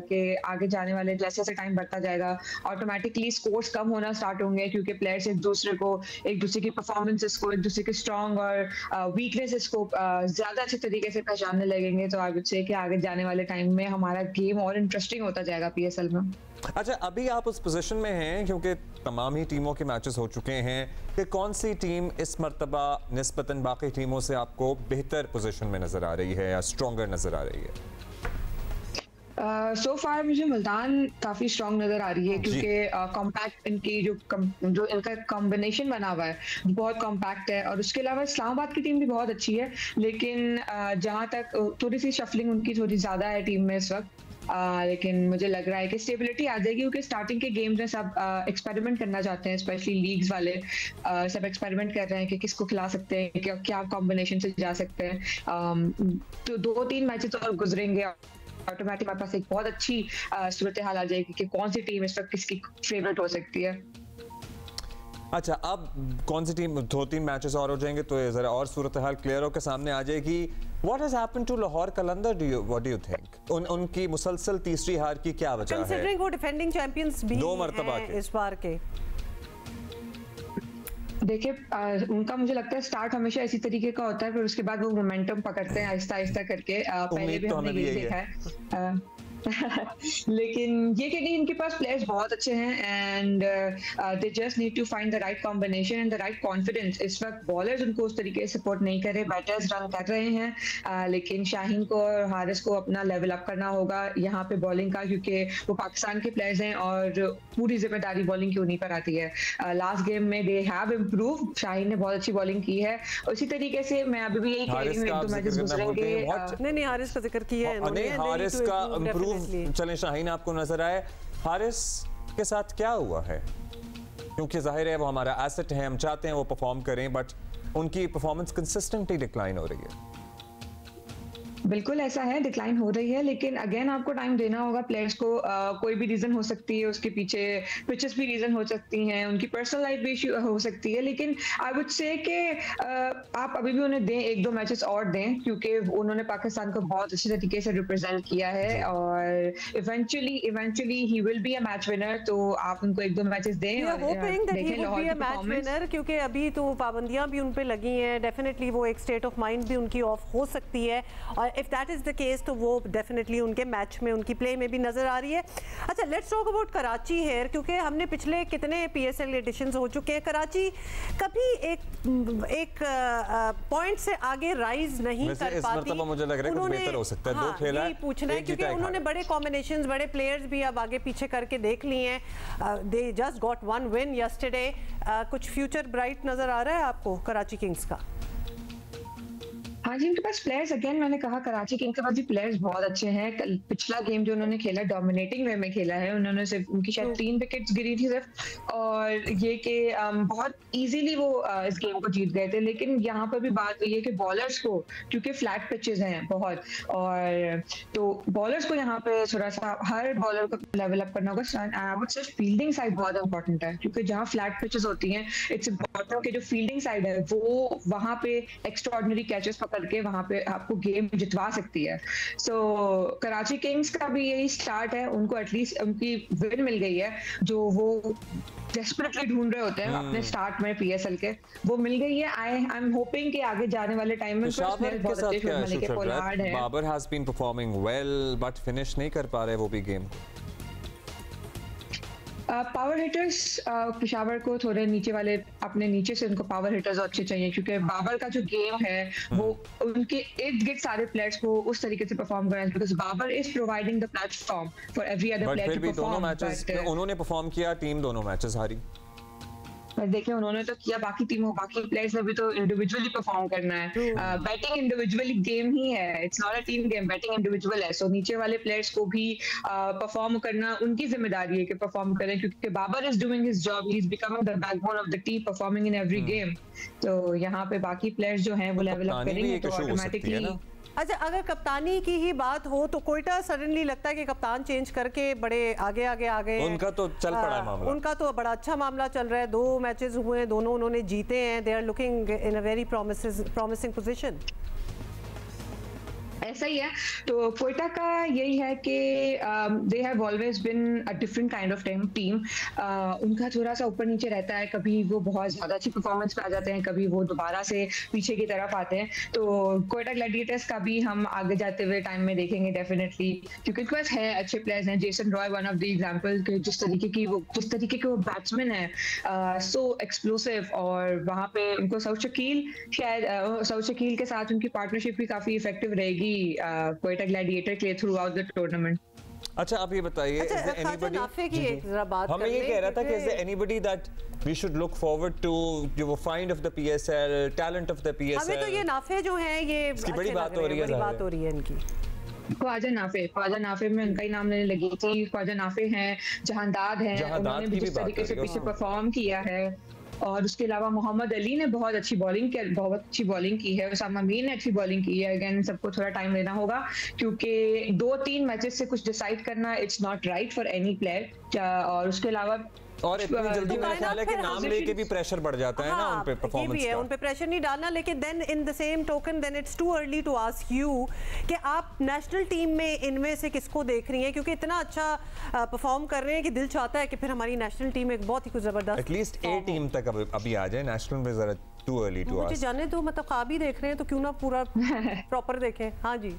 कि आगे जाने वाले जैसे जैसे टाइम बढ़ता जाएगा ऑटोमेटिकली स्कोर्स कम होना स्टार्ट होंगे, क्योंकि प्लेयर्स एक दूसरे की परफॉर्मेंसेस को, एक दूसरे के स्ट्रॉन्ग और वीकनेसेस को ज़्यादा अच्छे तरीके से पहचानने लगेंगे। तो आई वुड से कि आगे जाने वाले टाइम में हमारा गेम और इंटरेस्टिंग होता जाएगा PSL में। अच्छा, अभी आप उस पोजीशन में हैं क्योंकि तमाम ही टीमों के मैचेस हो चुके हैं, कि कौन सी टीम इस मर्तबा निस्बतन बाकी टीमों से आपको बेहतर पोजीशन में नजर आ रही है या स्ट्रॉन्गर नजर आ रही है? सो फार मुझे मुल्तान काफ़ी स्ट्रॉन्ग नज़र आ रही है क्योंकि कॉम्पैक्ट इनकी जो इनका कॉम्बिनेशन बना हुआ है बहुत कॉम्पैक्ट है। और उसके अलावा इस्लामाबाद की टीम भी बहुत अच्छी है, लेकिन जहाँ तक थोड़ी सी शफलिंग उनकी थोड़ी ज़्यादा है टीम में इस वक्त। लेकिन मुझे लग रहा है कि स्टेबिलिटी आ जाएगी क्योंकि स्टार्टिंग के गेम्स में सब एक्सपेरिमेंट करना चाहते हैं, स्पेशली लीग्स वाले सब एक्सपेरिमेंट कर रहे हैं कि किसको खिला सकते हैं, क्या कॉम्बिनेशन से जा सकते हैं। तो 2-3 मैचेस और गुजरेंगे, ऑटोमेटिक हमारे पास एक बहुत अच्छी सूरत हाल आ जाएगी कि कौन सी टीम इस वक्त किसकी फेवरेट हो सकती है। अच्छा, अब कौन सी टीम 2-3 मैचेस और हो जाएंगे तो जरा और सूरत हाल क्लियर होकर सामने आ जाएगी। What has happened to Lahore Qalandar? What do you think? उनकी मुसलसल तीसरी हार की क्या वजह है? Considering वो डिफेंडिंग चैंपियंस भी 2 मरतबा के इस बार के। देखिए उनका मुझे लगता है स्टार्ट हमेशा इसी तरीके का होता है, फिर उसके बाद वो मोमेंटम पकड़ते हैं आहिस्ता आहिस्ता करके। पहले भी हमने ये देखा है। लेकिन ये कि इनके पास प्लेयर्स बहुत अच्छे हैं and they just need to find the right combination and the right confidence. इस वक्त बॉलर्स उनको उस तरीके से सपोर्ट नहीं कर रहे, बैटर्स रन कर रहे हैं, लेकिन शाहीन को और हारिस को अपना लेवल अप करना होगा यहाँ पे बॉलिंग का, क्योंकि वो पाकिस्तान के प्लेयर्स हैं और पूरी जिम्मेदारी बॉलिंग की उन्हीं पर आती है। लास्ट गेम में दे हैव इम्प्रूव, शाहीन ने बहुत अच्छी बॉलिंग की है। उसी तरीके से मैं अभी भी यही कह रही हूँ, 1-2 मैचेस गुजरेंगे। नहीं हारिस का जिक्र किया है, हारिस का इम्प्रूव। चलें शाहीन, आपको नजर आए हारिस के साथ क्या हुआ है? क्योंकि जाहिर है वो हमारा एसेट है, हम चाहते हैं वो परफॉर्म करें, बट उनकी परफॉर्मेंस कंसिस्टेंटली डिक्लाइन हो रही है। बिल्कुल ऐसा है, डिक्लाइन हो रही है, लेकिन अगेन आपको टाइम देना होगा प्लेयर्स को। कोई भी रीजन हो सकती है उसके पीछे, पिचेस भी रीजन हो सकती हैं, उनकी पर्सनल लाइफ भी इशू हो सकती है, लेकिन आई वुड से कि आप अभी भी उन्हें दें, 1-2 मैचेस और दें, क्योंकि उन्होंने पाकिस्तान को बहुत अच्छे तरीके से रिप्रेजेंट किया है और eventually he will be a match winner. तो आप उनको 1-2 मैचेस दें और देखें लाहौर की परफॉर्मेंस। क्योंकि अभी तो पाबंदियां भी उन पे लगी हैं, डेफिनेटली वो एक स्टेट ऑफ माइंड भी उनकी ऑफ हो सकती है, और if that is the case तो वो डेफिनेटली उनके मैच में, उनकी प्ले में भी नजर आ रही है। अच्छा, let's talk about Karachi here, क्योंकि हमने पिछले कितने पीएसएल एडिशंस हो चुके हैं, कराची कभी एक पॉइंट से आगे राइज नहीं कर पाती। मुझे लग रहा है कुछ बेहतर हो सकता है। 2 खेला है, पूछना है क्योंकि उन्होंने बड़े कॉम्बिनेशंस, बड़े प्लेयर्स भी अब आगे पीछे करके देख लिए हैं। They just got 1 win yesterday. कुछ फ्यूचर ब्राइट नजर आ रहा है आपको कराची किंग्स का? हाँ जी, उनके पास प्लेयर्स, अगेन मैंने कहा कराची किंग्स के पास भी प्लेयर्स बहुत अच्छे हैं। पिछला गेम जो उन्होंने खेला डोमिनेटिंग वे में खेला है, उन्होंने सिर्फ उनकी शायद 3 विकेट्स गिरी थी सिर्फ, और ये कि बहुत इजीली वो इस गेम को जीत गए थे। लेकिन यहाँ पर भी बात ये है कि बॉलर्स को, क्योंकि फ्लैट पिचेस हैं बहुत, और तो बॉलर्स को यहाँ पे थोड़ा सा हर बॉलर को लेवल अप करना होगा। सिर्फ फील्डिंग साइड बहुत इंपॉर्टेंट है, क्योंकि जहाँ फ्लैट पिचेस होती हैं इट्स इंपॉर्टेंट कि जो फील्डिंग साइड है वो वहाँ पे एक्स्ट्राऑर्डिनरी कैचेस करके वहां पे आपको गेम जितवा सकती है। सो कराची किंग्स का भी यही स्टार्ट है, उनको एटलीस्ट उनकी विन मिल गई है जो वो डेस्परेटली ढूंढ रहे होते हैं अपने स्टार्ट में पीएसएल के, वो मिल गई है। आई एम होपिंग कि आगे जाने वाले टाइम में बहुत अच्छे पोलार्ड है। Babar has been performing well but finish नहीं कर पा रहे वो भी गेम। पावर हिटर्स पेशावर को थोड़े नीचे वाले, अपने नीचे से उनको पावर हिटर्स अच्छे चाहिए, क्योंकि बाबर का जो गेम है वो उनके इर्द गिर्द सारे प्लेयर्स को उस तरीके से परफॉर्म करना है, because Babar is providing the platform for every other player to perform. दोनों मैचेस उन्होंने परफॉर्म किया, टीम दोनों मैचेस हारी। देखिए उन्होंने तो किया, बाकी टीमों, बाकी प्लेयर्स ने भी तो इंडिविजुअली परफॉर्म करना है। बैटिंग इंडिविजुअली गेम ही है, it's not a team game, batting individual है। सो नीचे वाले प्लेयर्स को भी परफॉर्म करना उनकी जिम्मेदारी है कि परफॉर्म करें, क्योंकि Babar is doing his job, he is becoming the backbone of the team, performing in every game. तो यहाँ पे बाकी प्लेयर्स जो हैं वो लेवल अप करेंगे तो ऑटोमेटिकली। अच्छा, अगर कप्तानी की ही बात हो तो कोयटा सडनली लगता है कि कप्तान चेंज करके बड़े आगे आ गए। उनका तो चल पड़ा मामला, उनका तो बड़ा अच्छा मामला चल रहा है। 2 मैचेस हुए हैं, दोनों उन्होंने जीते हैं। They are looking in a very promising position. ऐसा ही है। तो कोयटा का यही है कि they have always been a different kind of team. उनका थोड़ा सा ऊपर नीचे रहता है, कभी वो बहुत ज़्यादा अच्छी परफॉर्मेंस पे आ जाते हैं, कभी वो दोबारा से पीछे की तरफ आते हैं। तो कोयटा ग्लैडिएटर्स का भी हम आगे जाते हुए टाइम में देखेंगे डेफिनेटली, क्योंकि उनके पास है अच्छे प्लेयर्स हैं। Jason Roy one of the example के जिस तरीके के वो बैट्समैन है, सो एक्सप्लोसिव। और वहाँ पे उनको सऊद शकील के साथ उनकी पार्टनरशिप भी काफ़ी इफेक्टिव रहेगी कोयटा ग्लैडिएटर के लिए थ्रू आउट द टूर्नामेंट। अच्छा आप ये बताइए, हमें ये कह रहा था कि is there anybody that we should look forward to, जो find of the PSL, talent of the PSL? हमें तो ये नाफे जो हैं ये इसकी बड़ी बात हो रही है इनकी। ख्वाजा नाफे में उनका ही नाम लेने लगी थी। ख्वाजा नाफे हैं, जहांदाद हैं, उन्होंने भी जिस तरीके से पीछे परफॉर्म किया है। और उसके अलावा मोहम्मद अली ने बहुत अच्छी बॉलिंग की है। उसामा मीर ने अच्छी बॉलिंग की है। अगेन सबको थोड़ा टाइम लेना होगा, क्योंकि 2-3 मैचेस से कुछ डिसाइड करना it's not right for any player. और उसके अलावा और इतनी जल्दी मेरा ख्याल है कि नाम लेके भी प्रेशर बढ़ जाता है ना उन पे परफॉर्मेंस का। उन पे प्रेशर नहीं डालना, लेकिन then in the same token then it's too early to ask you कि आप नेशनल टीम में इनमें से किसको देख रही हैं, क्योंकि इतना अच्छा परफॉर्म कर रहे हैं कि दिल चाहता है कि फिर हमारी नेशनल टीम एक बहुत ही कुछ जबरदस्त एटलीस्ट ए टीम तक अभी आ जाए। नेशनल में जरा टू अर्ली टू आस्क। मुझे जाने दो, मतलब काबी देख रहे हैं तो क्यों ना पूरा प्रॉपर देखें। हाँ जी,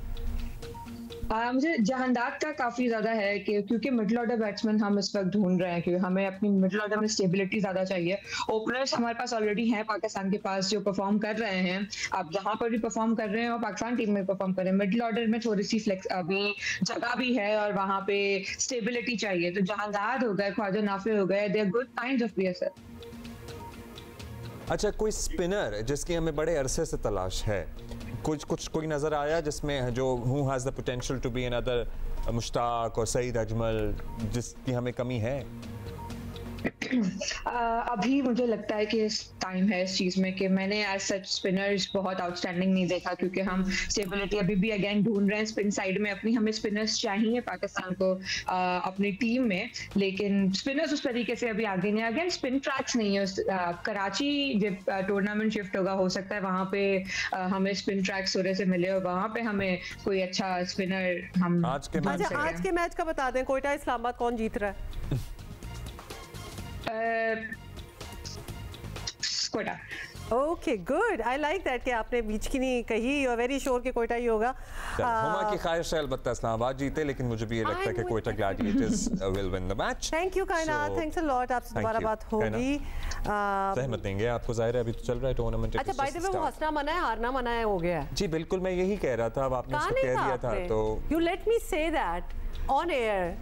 मुझे जहांदाद का काफी ज्यादा है कि क्योंकि मिडिल ऑर्डर बैट्समैन हम इस वक्त ढूंढ रहे हैं, क्योंकि हमें अपनी मिडिल ऑर्डर में स्टेबिलिटी ज्यादा चाहिए। ओपनर्स हमारे पास ऑलरेडी हैं पाकिस्तान के पास जो परफॉर्म कर रहे हैं, आप जहां पर भी परफॉर्म कर रहे हैं और पाकिस्तान टीम में परफॉर्म कर रहे हैं। मिडिल ऑर्डर में थोड़ी सी फ्लेक्स अभी जगह भी है और वहां पे स्टेबिलिटी चाहिए। तो जहांदाद हो गए, ख्वाजा नाफे हो गए, they are good kinds of PSL। अच्छा, कोई स्पिनर जिसकी हमें बड़े अरसे से तलाश है, कोई नजर आया जिसमें जो who has the potential to be another Mushtaq और सईद अजमल, जिसकी हमें कमी है? अभी मुझे लगता है कि टाइम है इस चीज में कि मैंने एज सच स्पिनर्स बहुत आउटस्टैंडिंग नहीं देखा, क्योंकि हम स्टेबिलिटी अभी भी अगेन ढूंढ रहे हैं स्पिन साइड में अपनी। हमें स्पिनर्स चाहिए पाकिस्तान को अपनी टीम में, लेकिन स्पिनर्स उस तरीके से अभी आगे नहीं। अगेन स्पिन ट्रैक्स नहीं है। कराची जब टूर्नामेंट शिफ्ट होगा, हो सकता है वहाँ पे हमें स्पिन ट्रैक्स सूर्य से मिले और वहाँ पे हमें कोई अच्छा स्पिनर हम आज के मैच का बता दें, कोयटा इस्लामाबाद कौन जीत रहा है? Quetta. Okay good, I like that कि आपने बीच की नहीं कही। यू आर वेरी श्योर कि कोयटा ही होगा। हुमा की ख्वाहिश है अलबत्ता इस्लामाबाद जीते, लेकिन मुझे भी ये लगता है कि Quetta Gladiators will win the match. Thank you कायनात, थैंक्स अ लॉट। आपसे दोबारा बात होगी। सहमत देंगे आपको, जाहिर है अभी तो चल रहा है टूर्नामेंट। अच्छा, बाय द वे वो हंसना मना है, हारना मना है, हो गया है। जी बिल्कुल, मैं यही कह रहा था, अब आपने उसको कह दिया था तो you let me say that on air.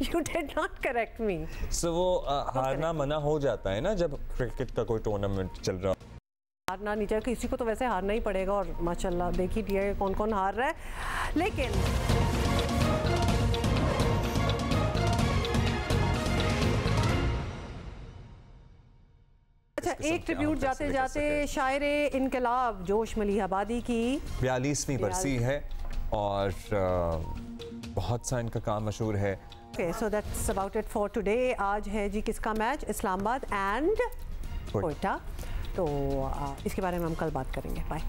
You did not correct me. So वो हारना मना हो जाता है ना जब क्रिकेट का कोई टूर्नामेंट चल रहा है। हारना नहीं चाहिए, किसी को तो वैसे हारना ही पड़ेगा और माशाल्लाह देख ही दिया है कौन कौन हार रहा है। लेकिन अच्छा, एक ट्रिब्यूट जाते जाते शायरे इनकलाब जोश मलिहाबादी की 42वीं बरसी है और बहुत सा इनका काम मशहूर है। Okay, so that's about it for today. आज है जी किसका मैच? इस्लामाबाद एंड कोयटा। तो इसके बारे में हम कल बात करेंगे। बाय।